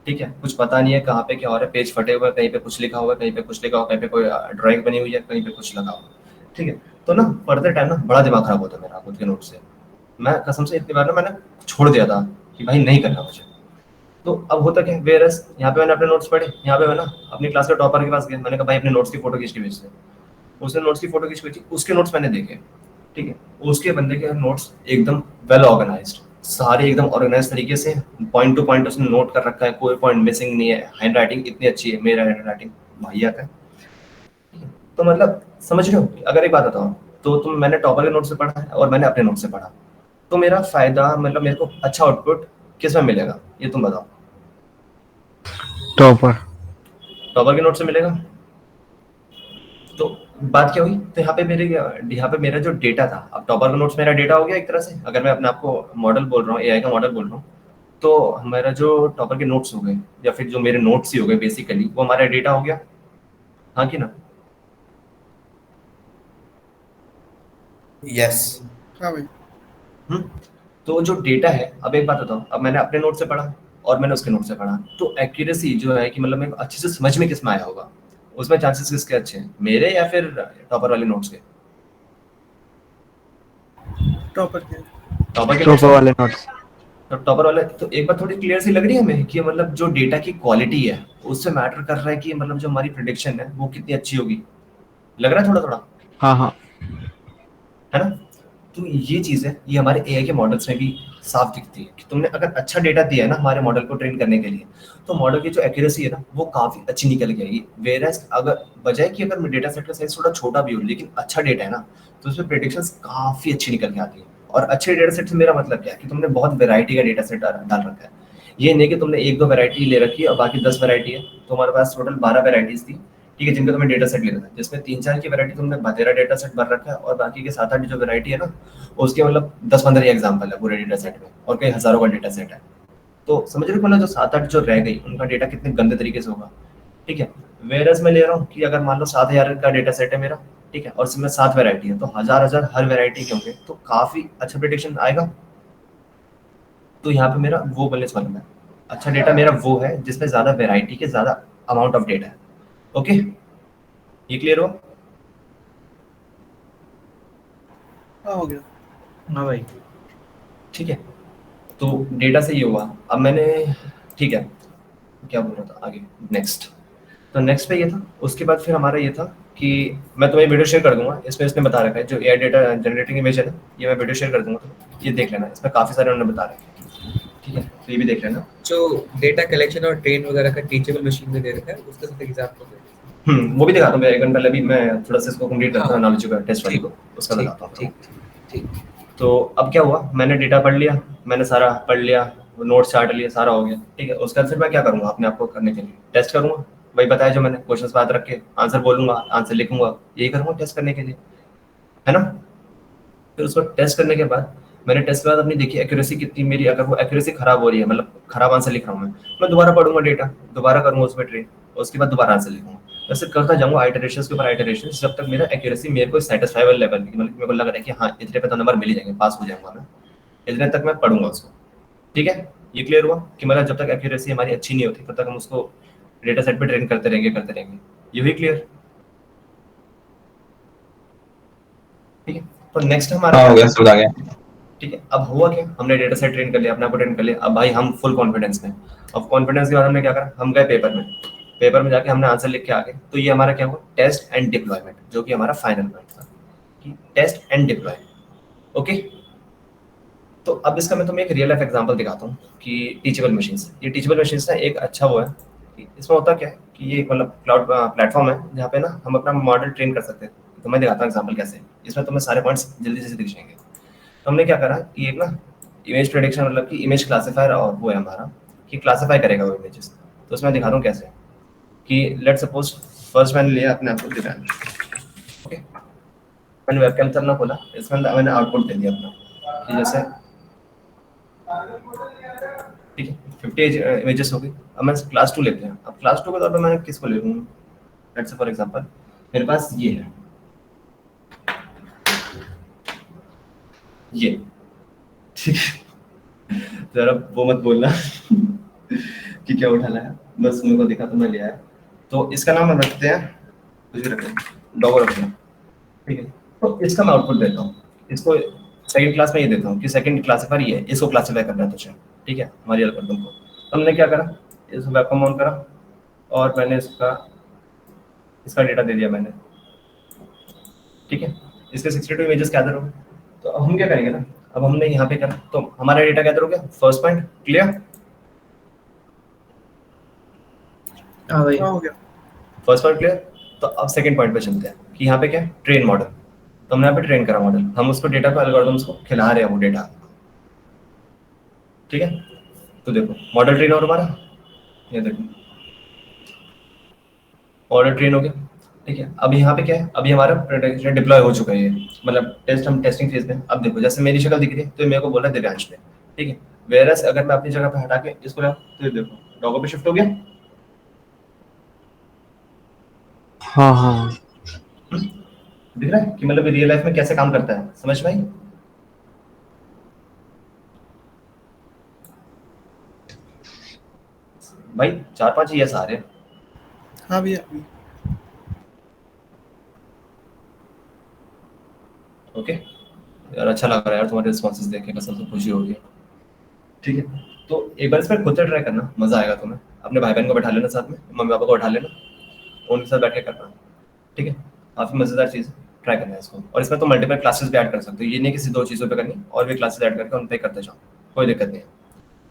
ठीक है। कुछ पता नहीं है कहाँ पे क्या हो रहा है, पेज फटे हुए, कहीं पे कुछ लिखा हुआ है, कहीं पे कुछ लिखा हुआ, कहीं पे कोई ड्राइंग बनी हुई है, कहीं पे कुछ लगा हुआ, ठीक है। तो ना पढ़ते टाइम ना बड़ा दिमाग खराब होता है मेरा खुद के नोट से। मैं कसम से इतनी बार ना मैंने छोड़ दिया था कि भाई नहीं करना मुझे। तो अब होता क्या, वेरस यहाँ पे मैंने अपने नोट्स पढ़े, यहाँ पे मैं ना अपनी क्लास के टॉपर के पास गया, मैंने कहा भाई अपने नोट्स की फोटो खींच के भेज दे। उसने नोट्स की फोटो खींच भेजी, उसके नोट्स मैंने देखे, ठीक है। उसके बंदे के नोट्स एकदम वेल ऑर्गेनाइज्ड, सारे एकदम ऑर्गेनाइज तरीके से, पॉइंट टू पॉइंट उसने नोट कर रखा है, कोई पॉइंट मिसिंग नहीं है, हैंड राइटिंग इतनी अच्छी है, मेरा हैंड राइटिंग वाहियात है। तो मतलब समझ रहे हो, अगर एक बात बताऊं तो मैंने टॉपर के नोट से पढ़ा है और मैंने अपने नोट से पढ़ा, तो मेरा फायदा मतलब मेरे को अच्छा आउटपुट किस में मिलेगा, ये तुम बताओ। टॉपर के नोट से मिलेगा। तो बात क्या हुई, तो यहाँ पे मेरा जो डेटा था, अब टॉपर का नोट्स मेरा डेटा हो गया एक तरह से, अगर मैं अपने आप को मॉडल बोल रहा हूँ, एआई का मॉडल बोल रहा हूँ, तो हमारा जो टॉपर के नोट्स हो गए या फिर जो मेरे नोट्स ही हो गए बेसिकली, वो हमारा डेटा हो गया, हाँ कि ना? यस। हाँ भाई। तो जो डेटा है, अब एक बात बताओ, अब मैंने अपने नोट से पढ़ा और मैंने उसके नोट से पढ़ा, तो एक्यूरेसी जो है कि मतलब मेरे को अच्छे से समझ में किस में आया होगा, उसमें चांसेस किसके अच्छे हैं, मेरे या फिर टॉपर वाले नोट्स के? टॉपर वाले नोट्स। तो टॉपर वाले, तो एक बात थोड़ी क्लियर सी लग रही है हमें कि मतलब जो डेटा की क्वालिटी है उससे मैटर कर रहा है कि मतलब जो हमारी प्रेडिक्शन है वो कितनी अच्छी होगी, लग रहा है थोड़ा थोड़ा, हाँ हाँ है ना? तो ये चीज है, ये हमारे एआई के मॉडल्स में भी साफ दिखती है कि तुमने अगर अच्छा डेटा दिया है ना हमारे मॉडल को ट्रेन करने के लिए, तो मॉडल की जो एक्यूरेसी है ना वो काफी अच्छी निकल के आएगी। वेयरएज अगर बजाय कि अगर डेटा सेट का साइज थोड़ा छोटा भी हो लेकिन अच्छा डेटा है ना, तो उसमें प्रेडिक्शंस काफी अच्छी निकल के आती है। और अच्छे डेटा सेट से मेरा मतलब क्या है कि तुमने बहुत वैरायटी का डेटा सेट डाल रखा है, ये नहीं कि तुमने 1-2 वैरायटी ले रखी है और बाकी 10 वैरायटी है। तो हमारे पास टोटल 12 वैरायटीज थी, ठीक है, जिनका तुम्हें डेटा सेट लेना था, जिसमें 3-4 की वैरायटी तुमने तेरा डेटा सेट भर रखा है और बाकी के 7-8 जो वैरायटी है ना, उसके मतलब 10-15 ही एग्जाम्पल है पूरे डेटा सेट में और कई हजारों का डेटा सेट है। तो समझ रहे हो, मतलब जो 7-8 जो रह गई उनका डेटा कितने गंदे तरीके से होगा, ठीक है। वेरस मैं ले रहा हूँ कि अगर मान लो 7,000 का डेटा सेट है मेरा, ठीक है, और इसमें 7 वैरायटी है, तो 1000 हर वैरायटी के होंगे, तो काफी अच्छा प्रिडिक्शन आएगा। तो यहाँ पे मेरा वो बोलने वाला है, अच्छा डेटा मेरा वो है जिसमें ज्यादा वैरायटी के ज्यादा अमाउंट ऑफ डेटा है। ओके, ये क्लियर हुआ? हाँ हो गया। हाँ भाई। ठीक है, तो डेटा से ये हुआ। अब मैंने, ठीक है, क्या बोल रहा था आगे, नेक्स्ट। तो नेक्स्ट पे ये था, उसके बाद फिर हमारा ये था कि मैं तुम्हें वीडियो शेयर कर दूंगा, इसमें इसने बता रखा है जो एआई डेटा जनरेटिंग इमेज है ना, ये मैं वीडियो शेयर कर दूंगा, तो ये देख लेना, इसमें काफी सारे उन्होंने बता रखे हैं, ठीक है, तो ये भी देख लेना। जो डेटा कलेक्शन और ट्रेन वगैरह का टीचेबल मशीन में दे रखा है, उसका सिर्फ एग्जांपल दे। वो भी दिखाता हूँ मैं, 1 घंटा पहले भी मैं थोड़ा सा इसको कंप्लीट करता हूँ, नॉलेज का टेस्ट वाली को, उसका बताता हूँ। ठीक। तो अब क्या हुआ, मैंने डेटा पढ़ लिया, मैंने सारा पढ़ लिया, नोट्स चार्ट लिए, सारा हो गया, ठीक है। उसके बाद फिर मैं क्या करूँगा, अपने आप को करने के लिए टेस्ट करूँगा, वही बताया जो मैंने, क्वेश्चंस बात रख के आंसर बोलूंगा, आंसर लिखूंगा, यही करूँगा टेस्ट करने के लिए, है ना। फिर उसको टेस्ट करने के बाद मैंने टेस्ट के बाद अपनी देखी एक्यूरेसी कितनी मेरी, अगर वो एक्यूरेसी खराब हो रही है, मतलब खराब आंसर लिख रहा हूँ मैं दोबारा पढ़ूंगा डेटा, दोबारा करूंगा उसमें ट्रेन, उसके बाद दोबारा आंसर लिखूंगा, वैसे करता जाऊंगा आइटरेशंस के ऊपर आइटरेशंस, जब तक मेरा एक्यूरेसी मेरे को सेटिस्फाइबल लेवल की, मतलब मेरे को लग रहा है कि हाँ इतने पे तो नंबर मिल ही जाएंगे, पास हो जाऊंगा मैं, इतने तक मैं पढ़ूंगा उसको, ठीक है। ये क्लियर हुआ कि मतलब जब तक एक्यूरेसी हमारी अच्छी नहीं होती तब तक हम उसको डेटा सेट पे ट्रेन करते रहेंगे, ये भी क्लियर, ठीक है। तो नेक्स्ट हमारा हाँ हो गया, समझ आ गया। ठीक है, अब हुआ क्या, हमने डेटा सेट ट्रेन कर लिया, अपने आप को ट्रेन कर लिया, अब भाई हम फुल कॉन्फिडेंस में। अब कॉन्फिडेंस के बाद हमने क्या करा, हम गए पेपर में जाके हमने आंसर लिख के आ गए। तो ये हमारा क्या हुआ, टेस्ट एंड डिप्लॉयमेंट, जो कि हमारा फाइनल पॉइंट था कि टेस्ट एंड डिप्लॉय। ओके, तो अब इसका मैं तुम्हें एक रियल लाइफ एग्जांपल दिखाता हूँ कि टीचेबल मशीन्स, ये टीचेबल मशीन्स ना एक अच्छा वो है कि इसमें होता क्या है कि ये मतलब क्लाउड प्लेटफॉर्म है जहाँ पे ना हम अपना मॉडल ट्रेन कर सकते हैं। तो मैं दिखाता हूँ एग्जाम्पल कैसे, इसमें तुम्हें सारे पॉइंट्स जल्दी से दिख जाएंगे। तो हमने क्या करा कि एक ना इमेज प्रेडिक्शन, मतलब कि इमेज क्लासिफायर, और वो है हमारा कि क्लासिफाई करेगा वो इमेजेस। तो उसमें दिखा दूँ कैसे कि लेट सपोज फर्स्ट मैंने लिया अपने आप को डिजाइन, ओके, मैंने वेबकैम चलना खोला, इसमें मैंने आउटपुट दे दिया अपना कि जैसे, ठीक है, 50 इमेजेस हो गई। अब मैं क्लास 2 लेते हैं, अब क्लास 2 के तौर पर मैं किसको ले लूँ, लेट्स से फॉर एग्जांपल मेरे पास ये है, ये, ठीक है, जरा वो मत बोलना कि क्या उठा लाया, बस मेरे को दिखा तो मैं ले आया। तो इसका नाम हम रखते हैं, कुछ भी रखते हैं, डॉग रखते हैं, ठीक है। तो इसका मैं आउटपुट देता हूँ, इसको सेकंड क्लास में ये देता हूँ कि सेकंड क्लासिफायर ये है, इसको क्लासिफाई करना है तुझे, ठीक है, हमारी एल्गोरिथम को। तो हमने क्या करा, इस वेबकैम ऑन करा और मैंने इसका डेटा दे दिया मैंने, ठीक है, इसके 62 इमेजेस गैदर हो गए। तो अब हम क्या करेंगे ना, अब हमने यहाँ पे करा तो हमारा डेटा गैदर हो गया, फर्स्ट पॉइंट क्लियर। हाँ भाई, हाँ हो गया। First point clear. तो अब सेकंड पॉइंट पे चलते हैं कि यहाँ पे क्या है, ट्रेन मॉडल। तो हमने यहाँ पे ट्रेन करा मॉडल, हम उसको डेटा को एल्गोरिथम्स को खिला रहे हैं वो डेटा, ठीक है। तो देखो मॉडल ट्रेन और हमारा, ये देखो मॉडल ट्रेन हो गया, ठीक है। अब यहाँ पे क्या है, अभी हमारा प्रोडक्शन डिप्लॉय हो चुका है ये, मतलब हम टेस्टिंग फेज में। अब देखो जैसे मेरी शक्ल दिख रही है तो मेरे को बोला दिव्यांश ने, ठीक है। वेरस अगर मैं अपनी जगह पे हटा के इसको लाऊं तो ये देखो डॉगो पे शिफ्ट हो गया, हाँ दिख रहा है कि मतलब रियल लाइफ में कैसे काम करता है, समझ भाई। भाई 4-5 ये सारे, हाँ भैया। ओके यार, अच्छा लग रहा है यार तुम्हारे रिस्पॉन्सेस देख के, कसम से खुशी हो रही है, ठीक है। तो एक बार इस पर खुद से ट्राई करना, मजा आएगा तुम्हें। अपने भाई बहन को बैठा लेना साथ में, मम्मी पापा को बैठा लेना, उनके साथ बैठ के करना, ठीक है। काफी मजेदार चीज, ट्राई करना है इसको। और इसमें तो मल्टीपल क्लासेस भी ऐड कर सकते हो, ये नहीं किसी 2 चीजों पे करनी, और भी क्लासेस ऐड करके उन पे करते जाओ, कोई दिक्कत नहीं है,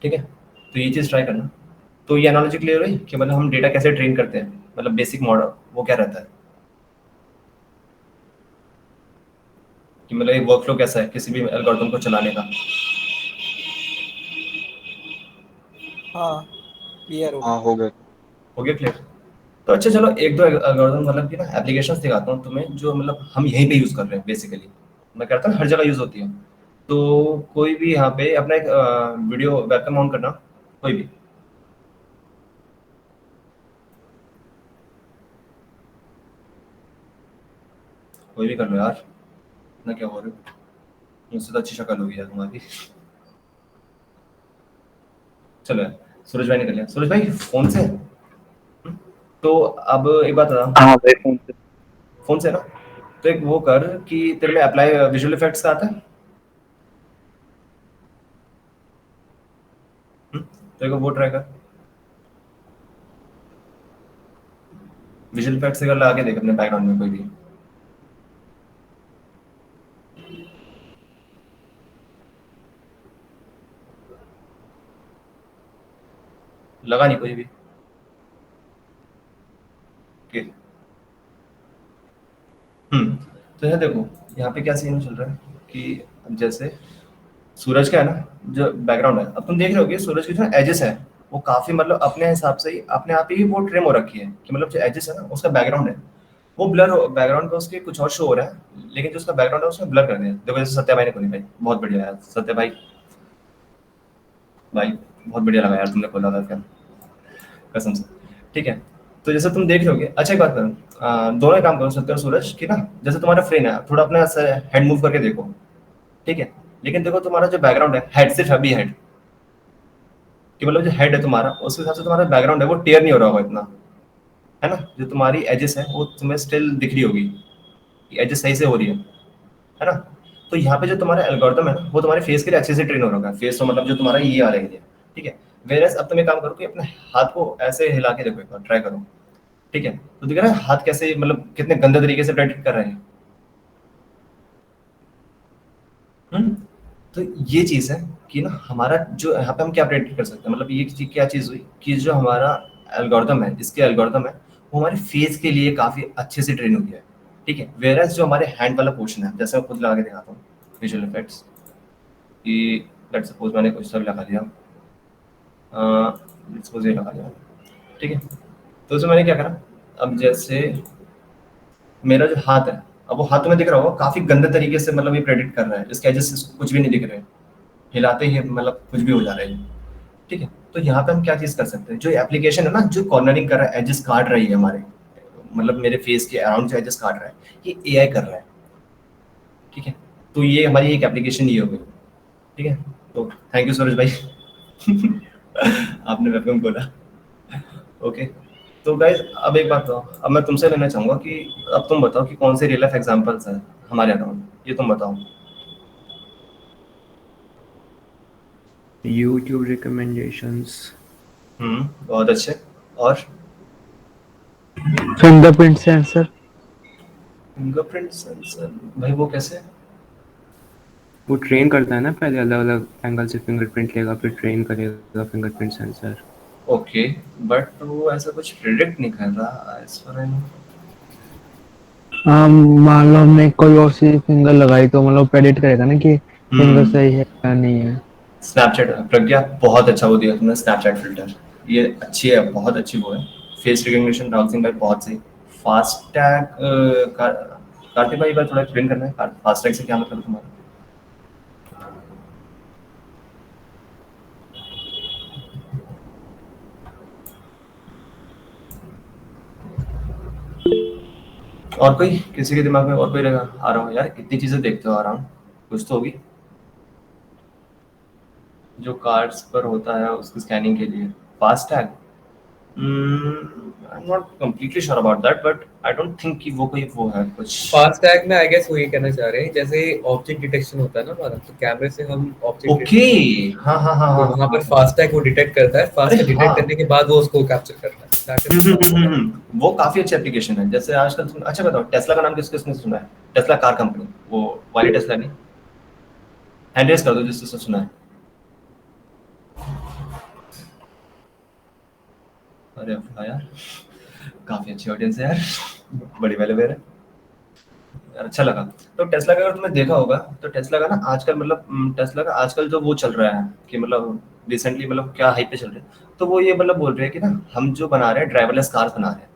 ठीक है। तो ये चीज ट्राई करना। तो ये एनालॉजी क्लियर हुई कि मतलब हम डेटा कैसे ट्रेन करते हैं, मतलब बेसिक मॉडल वो क्या रहता है, कि मतलब एक वर्कफ्लो कैसा है किसी भी एल्गोरिथम को चलाने का। हाँ क्लियर हो हाँ हो गया। हो गया क्लियर? तो अच्छा चलो एक दो एल्गोरिथम मतलब कि ना एप्लीकेशंस दिखाता हूँ तुम्हें जो मतलब हम यहीं पे यूज कर रहे हैं बेसिकली। मैं कहता हूँ हर जगह यूज होती है। तो कोई भी यहाँ पे अपना एक वीडियो वेबकैम ऑन करना, कोई भी। कोई भी कर लो यार, ना क्या हो रहे हो, मुझसे तो अच्छी शक्ल होगी यार तुम्हारी। चलो यार, सूरज भाई निकल गया। सूरज भाई फोन से? तो अब एक बात बता, हाँ भाई फोन से। फोन से ना, तो एक वो कर कि तेरे में अप्लाई विजुअल इफेक्ट्स का आता है? तो एक वो ट्राई कर, विजुअल इफेक्ट्स से कर लगा के देख अपने बैकग्राउंड में कोई भी। लगा नहीं कोई भी कि तो यह देखो यहाँ पे क्या सीन चल रहा है कि अब जैसे सूरज का है ना जो बैकग्राउंड है, अब तुम देख रहे हो कि सूरज की जो एजेस है वो काफी मतलब अपने हिसाब से ही अपने आप ही वो ट्रिम हो रखी है कि मतलब जो एजेस है ना उसका बैकग्राउंड है वो ब्लर हो, बैकग्राउंड पे उसके कुछ और शो हो रहा है लेकिन जो उसका बैकग्राउंड है उसमें ब्लर कर दिया। देखो जैसे सत्या भाई ने खोली भाई, बहुत बढ़िया यार सत्या भाई, भाई बहुत बढ़िया लगा यार तुमने खोला था क्या, कसम से। ठीक है, तो जैसे तुम देख रहे होगे, अच्छा एक बात करो, दोनों ही काम करो सत्या और सूरज की ना, जैसे तुम्हारा फ्रेम है थोड़ा अपना हेड मूव करके देखो, ठीक है, लेकिन देखो तुम्हारा जो बैकग्राउंड है हेड सिर्फ अभी हेड कि मतलब जो हेड है तुम्हारा उसके हिसाब से तुम्हारा बैकग्राउंड है वो टेयर नहीं हो रहा होगा इतना, है ना, जो तुम्हारी एजेस है वो तुम्हें स्टिल दिख रही होगी, एजेस सही से हो रही है ना। तो यहाँ पे जो तुम्हारा एल्गोरिथम है ना वो तुम्हारे फेस के लिए अच्छे से ट्रेन हो रखा है, फेस तो मतलब जो तुम्हारा ये आ रही है, ठीक है। वेरएस अब तुम एक काम करो कि अपने हाथ को ऐसे हिला के देखो, एक बार ट्राई करो, ठीक है, तो दिख रहा है हाथ कैसे मतलब कितने गंदे तरीके से प्रेडिक्ट कर रहे हैं। तो ये चीज है कि ना हमारा जो यहाँ पे हम क्या प्रेडिक्ट कर सकते हैं, मतलब ये क्या चीज हुई कि जो हमारा एल्गोरिथम है, इसके एल्गोरिथम है वो हमारे फेस के लिए काफी अच्छे से ट्रेन हो गया है, ठीक है। वेरएस जो हमारे हैंड वाला पोर्शन है, जैसे मैं खुद लगा के दिखाता हूँ विजुअल इफेक्ट्स कि लेट्स सपोज मैंने कुछ सब लगा दिया, लेट्स सपोज ये लगा दिया, ठीक है। तो उसमें मैंने क्या करा, अब जैसे मेरा जो हाथ है अब वो हाथ में दिख रहा होगा काफी गंदे तरीके से मतलब ये प्रेडिक्ट कर रहा है, इसके एजेस इसको कुछ भी नहीं दिख रहे, हिलाते ही मतलब कुछ भी हो जा रहा है, ठीक है। तो यहाँ पे हम क्या चीज कर सकते हैं, जो एप्लीकेशन है ना जो कॉर्नरिंग कर रहा है, एजेस काट रही है हमारे, मतलब मेरे फेस के अराउंड जो एजेस काट रहा है ये एआई कर रहा है, ठीक है। तो ये हमारी एक एप्लीकेशन ये हो गई, ठीक है। तो थैंक यू सूरज भाई आपने वेबकैम खोला, ओके। तो गाइस अब एक बात बताओ, अब मैं तुमसे लेना चाहूंगा कि अब तुम बताओ कि कौन से रियल लाइफ एग्जांपल्स हैं हमारे अराउंड, ये तुम बताओ। YouTube recommendations. बहुत अच्छे। और फिंगरप्रिंट सेंसर। फिंगरप्रिंट सेंसर भाई वो कैसे? वो ट्रेन करता है ना, पहले अलग अलग एंगल से फिंगरप्रिंट लेगा फिर ट्रेन करेगा फिंगरप्रिंट सेंसर। ओके, बट वो ऐसा कुछ प्रिडिक्ट नहीं कर रहा एज फार आई नो। मान लो हमने कोई और सी फिंगर लगाई तो मतलब प्रेडिक्ट करेगा ना कि फिंगर सही है या नहीं है। स्नैपचैट, प्रज्ञा बहुत अच्छा वो दिया तुमने, स्नैपचैट फिल्टर ये अच्छी है, बहुत अच्छी वो है। फेस रिकग्निशन राहुल सिंह भाई बहुत सही। फास्ट टैग कार्तिक भाई थोड़ा एक्सप्लेन करना है, फास्ट टैग से क्या मतलब तुम्हारा? और कोई किसी के दिमाग में और कोई रहेगा? आ रहा हूँ यार, इतनी चीजें देखते हो आ रहा हूँ, कुछ तो होगी जो कार्ड्स पर होता है उसकी स्कैनिंग के लिए। Fast tag, I am not completely sure about that, but I don't think कि वो कोई वो है कुछ। फास्ट टैग में आई गेस वो ये कहना चाह रहे हैं जैसे ऑब्जेक्ट डिटेक्शन होता है ना हमारा, तो कैमरे से हम ऑब्जेक्ट ओके, हाँ हाँ हाँ तो हाँ, वहाँ पर फास्ट टैग वो डिटेक्ट करता है, फास्ट अरे डिटेक्ट हाँ। करने के बाद वो उसको कैप्चर करता है। That is- वो काफी अच्छी एप्लीकेशन है। जैसे आजकल अच्छा बताओ टेस्ला का नाम किसने सुना है? टेस्ला कार कंपनी, वो वाली टेस्ला नहीं, हैंड रेस कर दो जिससे सुना है। अरे वाह यार, काफी अच्छी ऑडियंस है यार, बड़ी वैल्यूएबल है यार, अच्छा लगा। तो टेस्ला का अगर तुमने देखा होगा तो टेस्ला का ना आजकल मतलब टेस्ला का आजकल जो वो चल रहा है कि मतलब रिसेंटली मतलब क्या हाइप पे चल रहा है, तो वो ये मतलब बोल रहे हैं कि ना हम जो बना रहे हैं ड्राइवरलेस कार बना रहे हैं,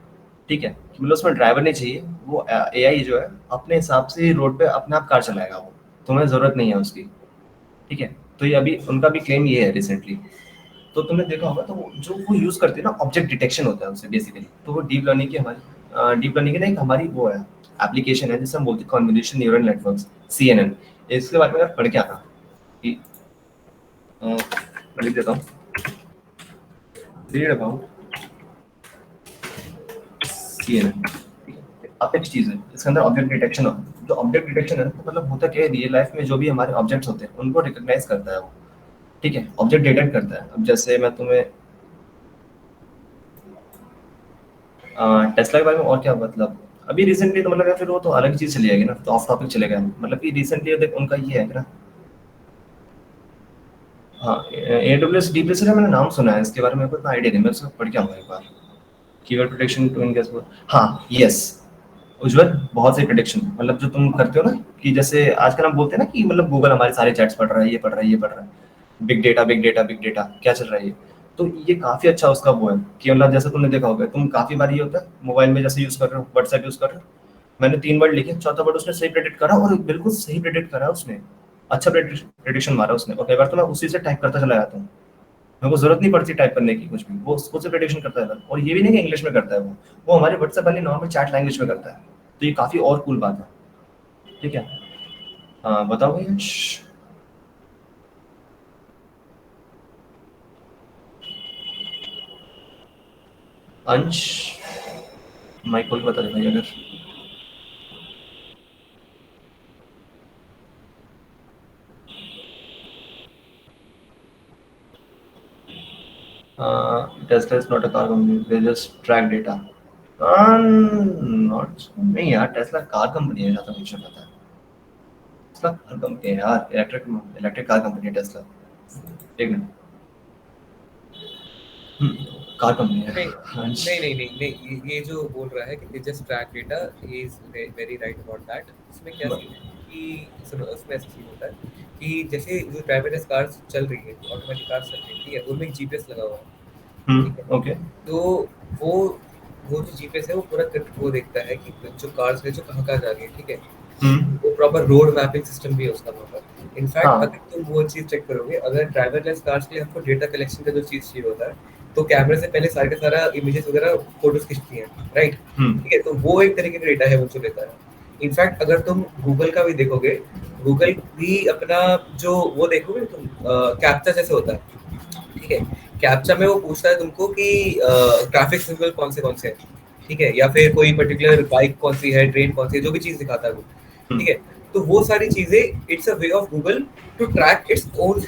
ठीक है, कि मतलब उसमें ड्राइवर नहीं चाहिए, वो एआई जो है अपने हिसाब से रोड पे अपने आप कार चलाएगा, वो तुम्हें ज़रूरत नहीं है उसकी, ठीक है। तो ये अभी उनका भी क्लेम ये है रिसेंटली। तो तुमने देखा होगा तो जो वो यूज़ करते हैं ना ऑब्जेक्ट डिटेक्शन होता है उससे बेसिकली, तो वो डीप लर्निंग की हमारी डीप लर्निंग की ना एक हमारी वो है एप्लीकेशन है जिसे हम बोलते हैं कन्वोल्यूशन न्यूरल नेटवर्क्स, CNN। इसके बारे में अगर पढ़ के आना कि मैं लिख देता हूँ, रीड अबाउट CNN। अब एक चीज़ है इसके अंदर ऑब्जेक्ट डिटेक्शन होता है। जो ऑब्जेक्ट डिटेक्शन है तो मतलब होता क्या है, रियल लाइफ में जो भी हमारे ऑब्जेक्ट्स होते हैं उनको रिकॉग्नाइज करता है वो, ठीक है, ऑब्जेक्ट डिटेक्ट करता है। अब जैसे मैं तुम्हें टेस्ला के बारे में और क्या मतलब अभी रिसेंटली तो मतलब या फिर वो तो अलग चीज़ चली जाएगी ना, तो ऑफ टॉपिक चलेगा, मतलब कि रिसेंटली देख उनका ये है ना, हाँ AWS डीप लिसनर मैंने नाम सुना है, इसके बारे में कोई आइडिया नहीं, मैं उसको पढ़ के आऊँगा एक बार। कीवर्ड प्रोटेक्शन टू इनकेस, हाँ यस उज्जवल, बहुत से प्रोटेक्शन मतलब जो तुम करते हो ना कि जैसे आजकल हम बोलते हैं ना कि मतलब गूगल हमारे सारे चैट्स पढ़ रहा है, ये पढ़ रहा है, ये पढ़ रहा है, big data big data big data क्या चल रहा है ये। तो ये काफ़ी अच्छा उसका वो है कि मतलब जैसे तुमने देखा होगा, तुम काफ़ी बार ये होता है मोबाइल में जैसे यूज़ कर रहे हो, व्हाट्सएप यूज़ कर रहे हो, मैंने 3 वर्ड लिखे, चौथा वर्ड उसने सही प्रेडिक्ट करा और बिल्कुल सही प्रेडिक्ट करा उसने, अच्छा प्रेडिक्शन मारा उसने। और कई बार तो मैं उसी से टाइप करता चला जाता हूँ, मेरे को जरूरत नहीं पड़ती टाइप करने की कुछ भी, वो उसको से प्रेडिक्शन करता है। और ये भी नहीं कि इंग्लिश में करता है वो हमारे व्हाट्सएप वाली नॉर्मल चैट लैंग्वेज में करता है, तो ये काफ़ी और कूल बात है, ठीक है। बताओ भैया। अंश माइक खोल बता दे भाई अगर Tesla is not a car company, they just track data. Not नहीं यार, टेस्ला कार कंपनी है, ज्यादा मुझे पता है। टेस्ला कार कंपनी है यार, इलेक्ट्रिक कार कंपनी है टेस्ला। एक मिनट, कार कंपनी है। नहीं, ये जो बोल रहा है कि just track data, he is very right about that. इसमें क्या सीन है कि सुनो, उसमें ऐसा सीन होता है कि जैसे जो ड्राइवरलेस कार्स चल रही है, ऑटोमेटिक कार्स चल रही है, ठीक है, उनमें एक जीपीएस लगा हुआ है, ठीक है। ओके, तो वो जो जीपीएस है वो पूरा वो देखता है कि जो कार्स है जो कहाँ जा रही है, ठीक है। वो प्रॉपर रोड मैपिंग सिस्टम भी है उसका वहाँ पर। इनफैक्ट अगर तुम वो चीज़ चेक करोगे, अगर ड्राइवरलेस कार्स के लिए हमको डेटा कलेक्शन का जो चीज़ चाहिए होता है, तो कैमरे से पहले सारे का सारा इमेजेस वगैरह फोटोज खींचती हैं, राइट, ठीक है। तो वो एक तरीके का डेटा है वो जो लेता है। इनफैक्ट अगर तुम गूगल का भी देखोगे, गूगल भी अपना जो वो देखोगे तुम, कैप्चा जैसे होता है, ठीक है। कैप्चा में वो पूछता है तुमको कि ट्रैफिक सिग्नल कौन से हैं, ठीक है, या फिर कोई पर्टिकुलर बाइक कौन सी है, ट्रेन कौन सी है, जो भी चीज़ दिखाता है वो, ठीक है। तो वो सारी चीज़ें, it's a way of Google to track its own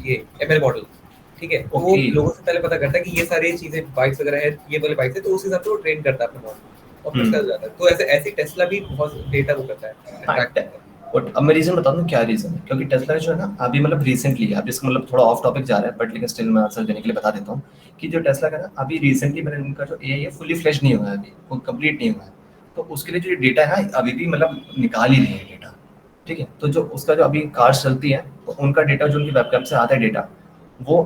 ये ML मॉडल, ठीक है। तो वो लोगों से पहले पता करता है कि ये सारी चीज़ें बाइक्स वगैरह है, ये वाले बाइक्स है, तो उस हिसाब से वो ट्रेन करता है अपना मॉडल और फिर चल जाता है। तो ऐसे टेस्ला भी बहुत डेटा वो करता है, ट्रैक करता है। और अब मैं रीजन बता दूं क्या रीजन है, क्योंकि टेस्ला जो है ना अभी मतलब रिसेंटली, अब इसका मतलब थोड़ा ऑफ टॉपिक जा रहा है बट लेकिन स्टिल मैं आंसर देने के लिए बता देता हूँ कि जो टेस्ला का ना अभी रिसेंटली मैंने उनका जो एआई है फुली फ्लेश नहीं हुआ है, अभी वो कंप्लीट नहीं हुआ है। तो उसके लिए जो डेटा है अभी भी मतलब निकाल ही रही है डेटा, ठीक है। तो जो उसका जो अभी कार्स चलती है तो उनका डेटा जो उनकी वेबकैम से आता है डेटा वो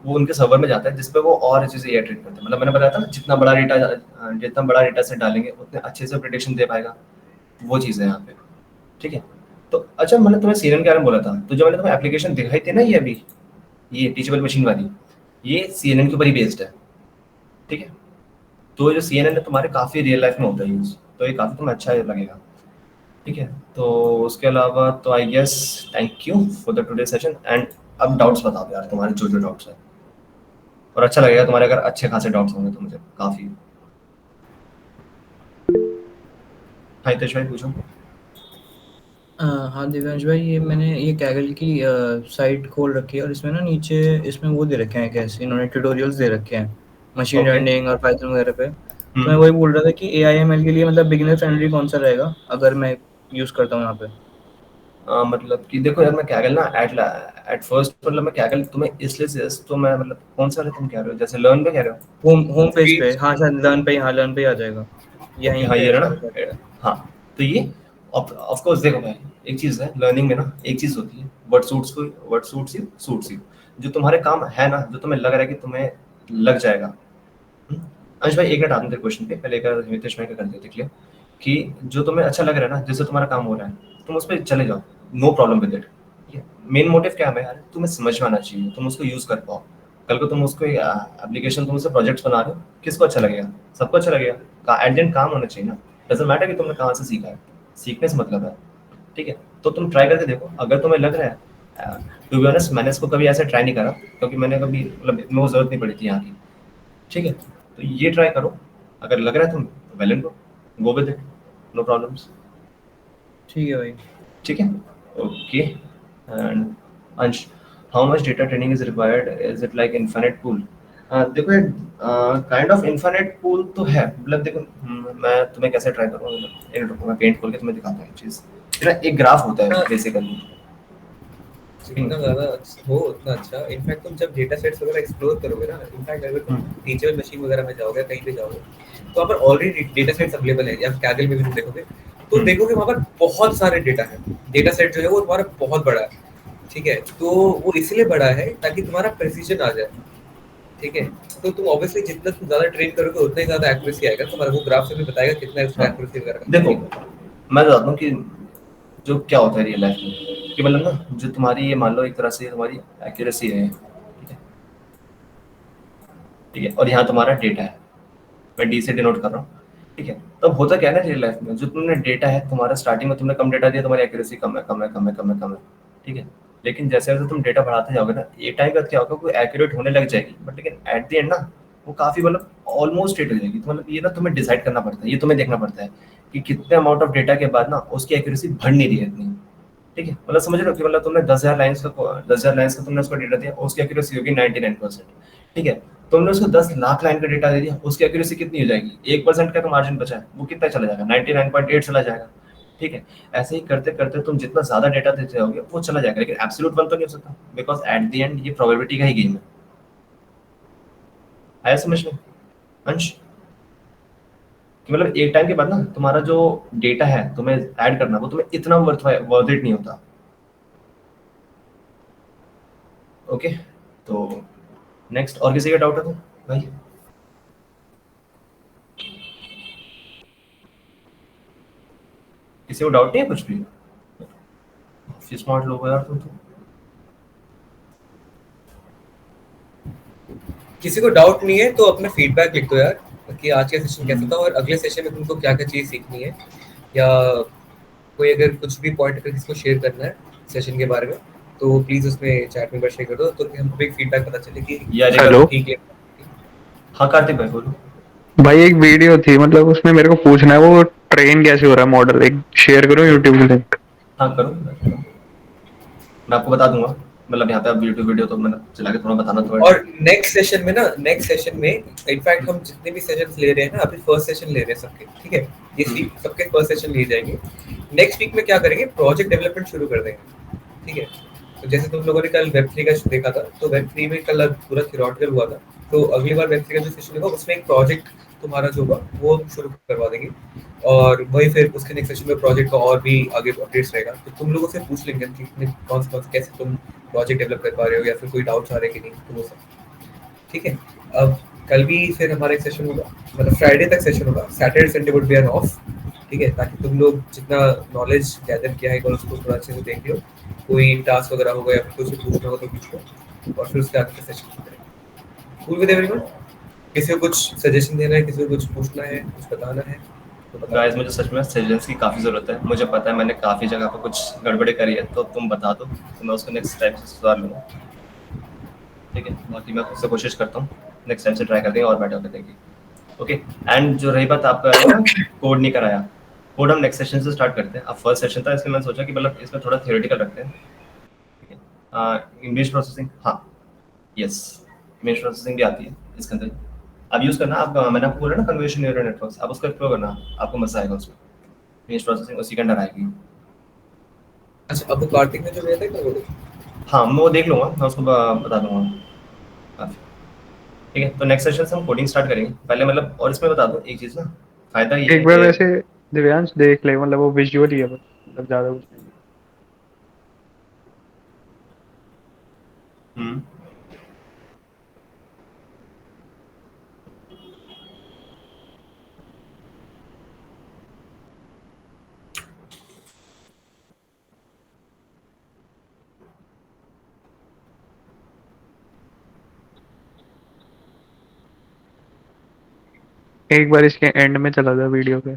उनके सर्वर में जाता है, जिसपे वो और अच्छे से एआई ट्रेन करते हैं। मतलब मैंने बताया था ना, जितना बड़ा डेटा सेट डालेंगे उतने अच्छे से प्रेडिक्शन दे पाएगा, वो चीज़ है यहाँ पे, ठीक है। तो अच्छा, मैंने तुम्हें CNN के बारे में बोला था, तो जो मैंने तुम्हें एप्लीकेशन दिखाई थी ना ये अभी, ये टीचेबल मशीन वाली, ये CNN के ऊपर ही बेस्ड है, ठीक है। तो जो CNN है तुम्हारे काफ़ी रियल लाइफ में होता है यूज़, तो ये काफ़ी तुम्हें अच्छा लगेगा, ठीक है। तो उसके अलावा तो I guess thank you for the today session. And अब डाउट्स बताओ यार, तुम्हारे जो डाउट्स हैं, और अच्छा लगेगा तुम्हारे अगर अच्छे खासे डाउट्स होंगे तो मुझे काफ़ी। हाँ हितेश भाई पूछो। हाँ दिव्यांश भाई, ये मैंने ये कैगल की साइट खोल रखी है और इसमें ना नीचे इसमें वो दे रखे हैं, कैसे इन्होंने ट्यूटोरियल्स दे रखे हैं मशीन लर्निंग और पाइथन वगैरह पे। तो मैं वही बोल रहा था कि AIML के लिए मतलब बिगिनर फ्रेंडली कौन सा रहेगा अगर मैं यूज़ करता हूँ यहाँ पे। मतलब कि देखो यार, मैं कैगल ना एट फर्स्ट मतलब मैं कैगल तुम्हें इसलिए सजेस्ट, तो मैं मतलब कौन सा तुम कह रहे हो, जैसे लर्न पे कह रहे हो, होम पेज पे, हाँ शायद लर्न पे, हाँ लर्न पे आ जाएगा यहीं हाँ पे ये ना, हाँ। तो ये ऑफ कोर्स देखो भाई, एक चीज़ है लर्निंग में ना, एक चीज़ होती है व्हाट सूट्स यू, जो तुम्हारे काम है ना, जो तुम्हें लग रहा है कि तुम्हें लग जाएगा। अंश भाई एक मिनट आते हैं क्वेश्चन पे, पहले एक बार हितेश भाई का कर देते क्लियर कि जो तुम्हें अच्छा लग रहा है ना, जिससे तुम्हारा काम हो रहा है, तुम उस पर चले जाओ, no problem with it. Main motive क्या है यार, तुम्हें समझ में आना चाहिए, तुम उसको यूज कर पाओ। कल को तुम उसको एप्लीकेशन, तुम उससे प्रोजेक्ट्स बना रहे हो, किसको अच्छा लगेगा? सबको अच्छा लगेगा। एट द एंड काम होना चाहिए ना, डजंट मैटर कि तुमने कहाँ से सीखा है, सीखने से मतलब है। ठीक है, तो तुम ट्राई करके देखो, अगर तुम्हें लग रहा है। टू बी ऑनेस्ट मैंने इसको कभी ऐसे ट्राई नहीं करा, क्योंकि मैंने कभी मतलब मेरे को जरूरत नहीं पड़ी थी यहाँ की। ठीक है, तो ये ट्राई करो, अगर लग रहा है तुम well and go with it, no problems. ठीक है भाई। ठीक है, okay. And Ansh, how much data training is required? Is it like infinite pool? देखो ये काइंड ऑफ इनफिनिट पूल तो है, मतलब देखो मैं तुम्हें कैसे ट्राई करूँगा, एक मिनट रुको, मैं पेंट खोल के तुम्हें दिखाता हूँ एक चीज़। मेरा एक ग्राफ होता है बेसिकली, जितना ज़्यादा हो उतना अच्छा। इनफैक्ट तुम जब डेटा सेट्स वगैरह एक्सप्लोर करोगे ना, इनफैक्ट अगर तुम टीचर मशीन वगैरह में जाओगे, कहीं पे जाओगे, तो वहाँ पर ऑलरेडी डेटा सेट्स अवेलेबल है, या कैगल में भी तुम देखोगे तो देखोगे वहाँ पर बहुत सारे डेटा है। डेटा सेट जो है वो तुम्हारा बहुत बड़ा है। ठीक है, तो वो इसलिए बड़ा है ताकि तुम्हारा प्रेसिजन आ जाए। ठीक है, तो तुम ऑब्वियसली जितना तुम ज़्यादा ट्रेन करोगे उतना ही ज़्यादा एक्यूरेसी आएगा तुम्हारा। वो ग्राफ से भी बताएगा कितना उसका एक्यूरेसी वगैरह। देखो मैं बताता हूँ कि जो क्या होता है रियल लाइफ में, कि मतलब ना जो तुम्हारी ये मान लो एक तरह से तुम्हारी एक्यूरेसी है, ठीक है, ठीक है, और यहाँ तुम्हारा डेटा है, मैं डी से डिनोट कर रहा हूँ। ठीक है, तब होता क्या है ना रियल लाइफ में, जो तुमने डेटा है तुम्हारा, स्टार्टिंग में तुमने कम डेटा दिया, तुम्हारी एक्यूरेसी कम है, कम है, कम है, कम है, कम है। ठीक है, लेकिन जैसे जैसे तुम डेटा बढ़ाते जाओगे ना, एक टाइम बाद क्या होगा, कोई एक्यूरेट होने लग जाएगी, बट लेकिन एट द एंड ना वो काफी मतलब ऑलमोस्ट स्ट्रेट हो जाएगी। तो मतलब ये ना तुम्हें डिसाइड करना पड़ता है, ये तुम्हें देखना पड़ता है कि कितने अमाउंट ऑफ डेटा के बाद ना उसकी एक्यूरेसी बढ़ नहीं रही है इतनी। ठीक है, मतलब समझ रहे हो कि मतलब तुमने 10,000 लाइन्स का तुमने उसको डेटा दिया, उसकी एक्यूरेसी होगी 99%। ठीक है, तुमने उसको 10 लाख लाइन का डेटा दे दिया, उसकी एक्यूरेसी कितनी हो जाएगी? 1% का तो मार्जिन बचा है, वो कितना चला जाएगा? 99.8 चला जाएगा। ठीक है, ऐसे ही करते करते तुम जितना ज्यादा डेटा देते जाओगे वो चला जाएगा, लेकिन एब्सोल्यूट वन तो नहीं हो सकता, बिकॉज एट द एंड ये प्रोबेबिलिटी का ही गेम है। आया समझ में अंश? कि मतलब एक टाइम के बाद ना तुम्हारा जो डेटा है तुम्हें ऐड करना, वो तुम्हें इतना वर्थ इट नहीं होता। ओके, तो नेक्स्ट और किसी का डाउट है तो भाई? किसी को डाउट नहीं है कुछ भी? स्मार्ट लोग हो यार तुम तो। किसी को डाउट नहीं है तो अपना फीडबैक लिख दो यार कि आज का सेशन कैसा था और अगले सेशन में तुमको क्या क्या चीज़ सीखनी है, या कोई अगर कुछ भी पॉइंट अगर किसी को शेयर करना है सेशन के बारे में तो प्लीज उसमें चैट में शेयर कर दो, तो हमको एक फीडबैक पता चले कि हेलो ठीक है। हाँ कार्तिक भाई बोलो। भाई एक वीडियो थी, मतलब उसमें मेरे को पूछना है वो ट्रेन कैसे हो रहा है मॉडल, एक शेयर करो यूट्यूब लिंक। हाँ करो, मैं आपको बता दूंगा, मतलब यहाँ पे आप यूट्यूब वीडियो तो मैंने चला के थोड़ा बताना तो। और नेक्स्ट सेशन में इनफैक्ट हम जितने भी सेशंस ले रहे हैं ना, अभी फर्स्ट सेशन ले रहे हैं सबके, ठीक है, ये सबके फर्स्ट सेशन लिए जाएंगे। नेक्स्ट वीक में क्या करेंगे, प्रोजेक्ट डेवलपमेंट शुरू कर देंगे। ठीक है, तो जैसे तुम लोगों ने कल वेब3 का देखा था, तो वेब3 में कल पूरा थ्योरेटिकल हुआ था, तो अगली बार वेब3 का जो सेशन होगा उसमें एक प्रोजेक्ट तुम्हारा जो होगा वो शुरू करवा देंगे, और वही फिर उसके नेक्स्ट सेशन में प्रोजेक्ट का और भी आगे अपडेट्स रहेगा। तो तुम लोगों से पूछ लेंगे कि कौन से कैसे तुम प्रोजेक्ट डेवलप कर पा रहे हो, या फिर कोई डाउट्स आ रहे हैं कि नहीं, तो वो सब। ठीक है, अब कल भी फिर हमारा एक सेशन होगा, मतलब फ्राइडे तक सेशन होगा, Saturday Sunday would be an off. ठीक है, ताकि तुम लोग जितना नॉलेज गैदर किया है उसको थोड़ा अच्छे से देख लो, कोई टास्क वगैरह होगा या फिर कुछ पूछना हो तो पूछ लो, और फिर उसके आगे सेशन करेंगे। Cool with everyone? किसी को कुछ सजेशन देना है, किसी को कुछ पूछना है, कुछ बताना है तो बताओ। गाइस मुझे सच में सजेशंस की काफ़ी ज़रूरत है, मुझे पता है मैंने काफ़ी जगह पर कुछ गड़बड़ी करी है, तो तुम बता दो तो मैं उसको नेक्स्ट टाइम से सुधार लूँगा। ठीक है, बाकी मैं खुद से कोशिश करता हूँ, नेक्स्ट टाइम से ट्राई करते हैं और बेटर कर देंगे। ओके, एंड जो रही बात आपका कोड नहीं कराया, कोड हम नेक्स्ट सेशन से स्टार्ट करते हैं। अब फर्स्ट सेशन था इसलिए मैंने सोचा कि मतलब इसमें थोड़ा थियोरेटिकल रखते हैं। ठीक है, इमेज प्रोसेसिंग, हाँ यस, इमेज प्रोसेसिंग भी आती है इसके अंदर, आप यूज़ करना। आप मैंने आपको बोला ना कन्वर्सेशन न्यूरल नेटवर्क्स, आप उसका एक्सप्लोर करना, आपको मजा आएगा उसमें। इमेज प्रोसेसिंग उसी के अंदर आएगी। अच्छा, अब वो कार्तिक ने जो भेजा था क्या वो? हाँ मैं वो देख लूँगा, मैं उसको बता दूंगा काफ़ी। ठीक है, तो नेक्स्ट सेशन से हम कोडिंग स्टार्ट करेंगे पहले, मतलब और इसमें बता दूँ एक चीज़ ना, फायदा ये एक बार वैसे दिव्यांश देख ले, मतलब वो विजुअल ही है बस, मतलब ज्यादा कुछ नहीं। एक बार इसके एंड में चला था वीडियो पे।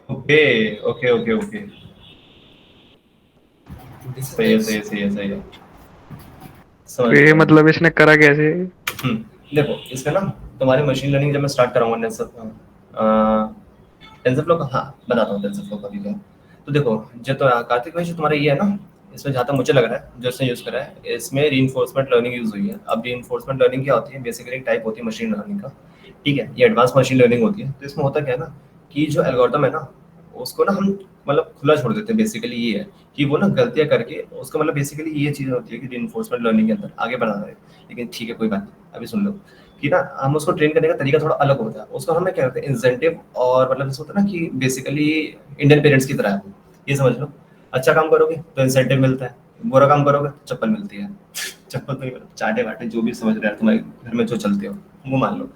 Okay okay okay okay, This is सही है सही nice. है सही है सही है, तो समझ ये गया। मतलब इसने करा कैसे? देखो इसका ना, तुम्हारी मशीन लर्निंग जब मैं स्टार्ट कराऊंगा टेंसरफ्लो का, हाँ बताता हूँ टेंसरफ्लो का भी क्या है। तो देखो जो तो कार्तिक भाई, जो तुम्हारा ये है ना, इसमें जहाँ तक मुझे लग रहा है जो इसने यूज़ करा है, इसमें रीइंफोर्समेंट लर्निंग यूज़ हुई है। अब रीइंफोर्समेंट लर्निंग क्या होती है? बेसिकली एक टाइप होती है मशीन लर्निंग का, ठीक है, ये एडवांस मशीन लर्निंग होती है। तो इसमें होता क्या है ना, कि जो एल्गोरिथम है ना, उसको ना हम मतलब खुला छोड़ देते हैं। बेसिकली ये है कि वो ना गलतियाँ करके उसका मतलब बेसिकली ये चीज़ होती है कि रीइंफोर्समेंट लर्निंग के अंदर आगे बढ़ाना है। लेकिन ठीक है कोई बात नहीं, अभी सुन लो कि ना हम उसको ट्रेन करने का तरीका थोड़ा अलग होता है। उसको हमें क्या करते हैं, इंसेंटिव और मतलब जैसे होता है ना कि बेसिकली इंडियन पेरेंट्स की तरह है वो, ये समझ लो। अच्छा काम करोगे तो इंसेंटिव मिलता है, बुरा काम करोगे तो चप्पल मिलती है। चप्पल तो नहीं मतलब चाटे वाटे जो भी समझ रहे हैं तुम्हारे घर में जो चलते हो वो मान लो,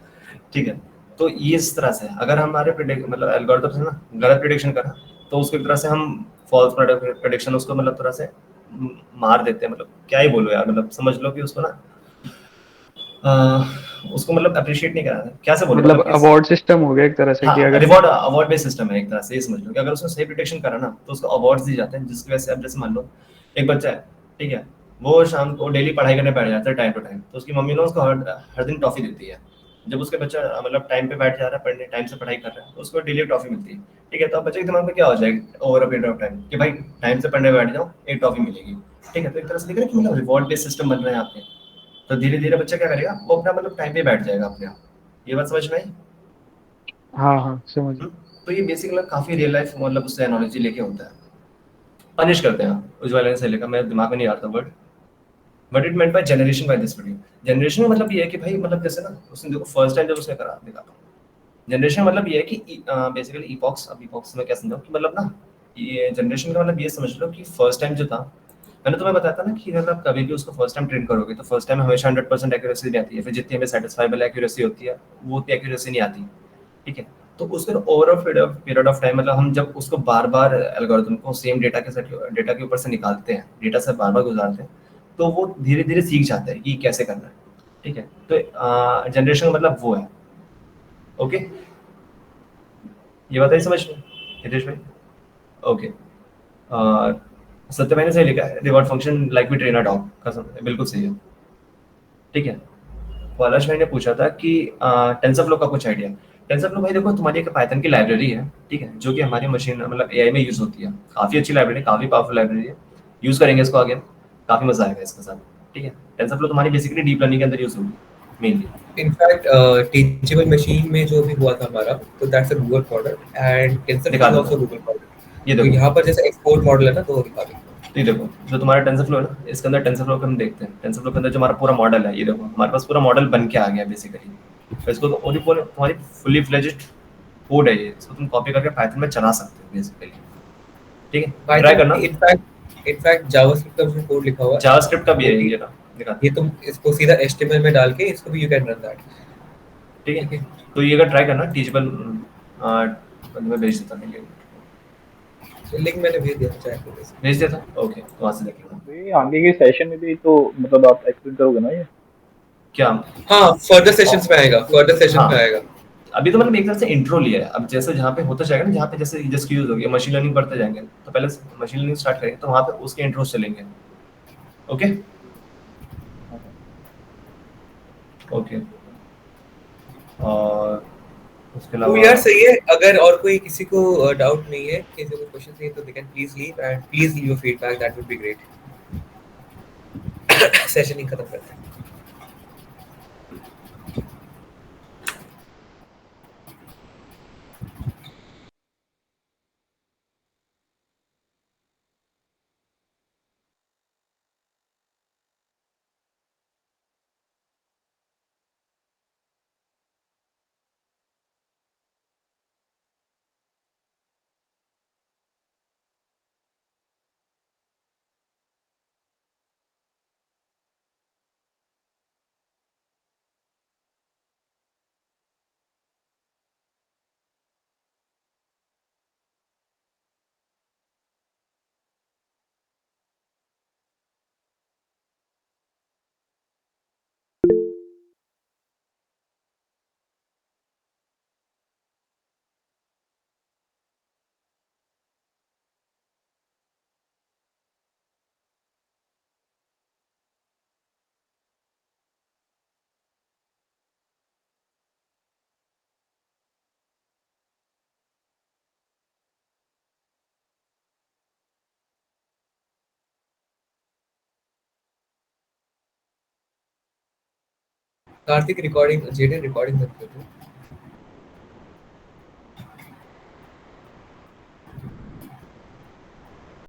ठीक है। तो ये इस तरह से अगर हमारे मतलब एल्गोरिथम से ना गलत प्रिडिक्शन करा, तो उसको एक तरह से हम फॉल्स प्रिडिक्शन उसको मतलब तरह से मार देते हैं। मतलब क्या ही बोलो यार, मतलब समझ लो कि उसको ना उसको मतलब अप्रिशिएट नहीं करा, कैसे बोलो मतलब मतलब कि अवार्ड सिस्टम हो गया एक तरह से कि हाँ, अगर। रिवॉर्ड अवार्ड बेस्ड सिस्टम है एक तरह से, ये समझ लो कि अगर उसने सही प्रिडिक्शन करा ना तो उसको अवार्ड्स दिए जाते हैं, जिसकी वजह से अब जैसे मान लो एक बच्चा है, ठीक है, वो शाम को डेली पढ़ाई करने बैठ जाता है टाइम टू टाइम, तो उसकी मम्मी ना उसको हर दिन टॉफी देती है। जब उसके बच्चा मतलब टाइम पे बैठ जा रहा है पढ़ने, टाइम से पढ़ाई कर रहा है, तो उसको डेली टॉफी मिलती है, ठीक है। तो अब बच्चे के दिमाग में क्या हो जाएगा over a period of time कि भाई टाइम से पढ़ने बैठ जाओ, एक टॉफी मिलेगी, ठीक है। तो एक तरह से देख रहे हैं कि मतलब रिवॉर्ड बेस्ड सिस्टम बन रहा है यहाँ पे। तो धीरे धीरे बच्चा क्या करेगा, वो अपना मतलब टाइम पे बैठ जाएगा अपने आप। ये बात समझ में आई? हाँ हाँ समझ। तो ये बेसिकली काफी रियल लाइफ मतलब उससे एनालॉजी लेके होता है। पनिश करते हैं उज्ज्वला से लेकर, मेरे दिमाग में नहीं आता word, but it meant by generation by this video. Generation में मतलब ये है कि भाई मतलब जैसे ना उसने देखो फर्स्ट टाइम जब उसने करा देखा, जनरेशन मतलब ये है कि बेसिकली इपॉक्स, अब इपॉक्स में क्या समझाऊं कि मतलब ना ये जनरेशन का मतलब ये समझ लो कि फर्स्ट टाइम जो था, मैंने तुम्हें बताया था ना कि अगर आप कभी भी उसको फर्स्ट टाइम ट्रेन करोगे तो फर्स्ट टाइम हमेशा 100% एक्यूरेसी नहीं आती है, फिर जितनी हमें सेटिस्फाइबल एक्यूरेसी होती है वो उतनी एक्यूरेसी नहीं आती, ठीक है। तो उसके ओवर पीरियड ऑफ टाइम मतलब हम जब उसको बार बार एल्गोरिथम को सेम डेटा के सेट डेटा के ऊपर से निकालते हैं, डेटा से बार बार गुजारते हैं, तो वो धीरे धीरे सीख जाता है कि कैसे करना है, ठीक है। तो जनरेशन का मतलब वो है, ओके। ये बात है समझ में हितेश भाई? ओके। सत्य मैंने सही लिखा है, reward function like we train a dog, कसम बिल्कुल सही है, ठीक है। पलाश भाई ने पूछा था कि टेंसरफ्लो का कुछ आइडिया। टेंसरफ्लो भाई देखो तुम्हारी एक पाइथन की लाइब्रेरी है, ठीक है, जो कि हमारी मशीन मतलब एआई में यूज होती है। काफी अच्छी लाइब्रेरी, काफी पावरफुल लाइब्रेरी है, यूज करेंगे इसको आगे, काफी मजा आएगा इसके साथ, ठीक है। टेंसरफ्लो तुम्हारी बेसिकली डीप लर्निंग के अंदर यूज होगी मेनली। इनफैक्ट टीचेबल मशीन में जो भी हुआ था हमारा, तो that's a Google product and TensorFlow दिखा इज देता आल्सो हूँ, गूगल ये प्रोडक्ट। तो देखो, यहाँ पर जैसे एक्सपोर्ट मॉडल है ना, तो वो दिखा देता हूँ। तो ये देखो जो तुम्हारा टेंसरफ्लो है ना, इसके अंदर टेंसरफ्लो को हम देखते हैं, टेंसरफ्लो के अंदर जो हमारा पूरा मॉडल है, ये देखो हमारे पास पूरा मॉडल बन के आ गया बेसिकली। तो इसको तो तुम्हारी फुली फ्लेज्ड कोड है ये, इसको तुम कॉपी करके पाइथन में चला सकते हो बेसिकली, ठीक है, ट्राई पाइथन करना। में इनफैक्ट जावास्क्रिप्ट का भी कोड लिखा हुआ है, जावास्क्रिप्ट का भी वो है भी। ये ना, दिखाते ये हैं, तुम इसको सीधा एचटीएमएल में डाल के इसको भी यू कैन रन दैट। ठीक ठीक है। है, तो ये अगर ट्राई करना टीचेबल, मैं भेज देता हूँ, लिंक मैंने भेज दिया चैट पे वैसे। भेज दिया था, ओके तो वहाँ से देख लेना। तो ये आगे के सेशन में भी तो मतलब आप एक्सप्लेन करोगे ना ये? क्या? हाँ, फर्दर सेशंस में आएगा, फर्दर सेशंस हाँ, में आएगा। अभी तो मतलब एक तरह से इंट्रो लिया है। अब जैसे जहाँ पे होता जाएगा ना, जहाँ पे जैसे जिसकी यूज होगी मशीन लर्निंग पढ़ते जाएंगे, तो पहले मशीन लर्निंग स्टार्ट करेंगे तो वहाँ पे उसके इंट्रोस चलेंगे, ओके ओके। और उसके तो अलावा यार सही है, अगर और कोई किसी को डाउट नहीं है, किसी को क्वेश्चन नहीं है, तो they can please leave and please leave your feedback, that would be great. Session ही खत्म करते हैं। कार्तिक रिकॉर्डिंग जेडे रिकॉर्डिंग करते थे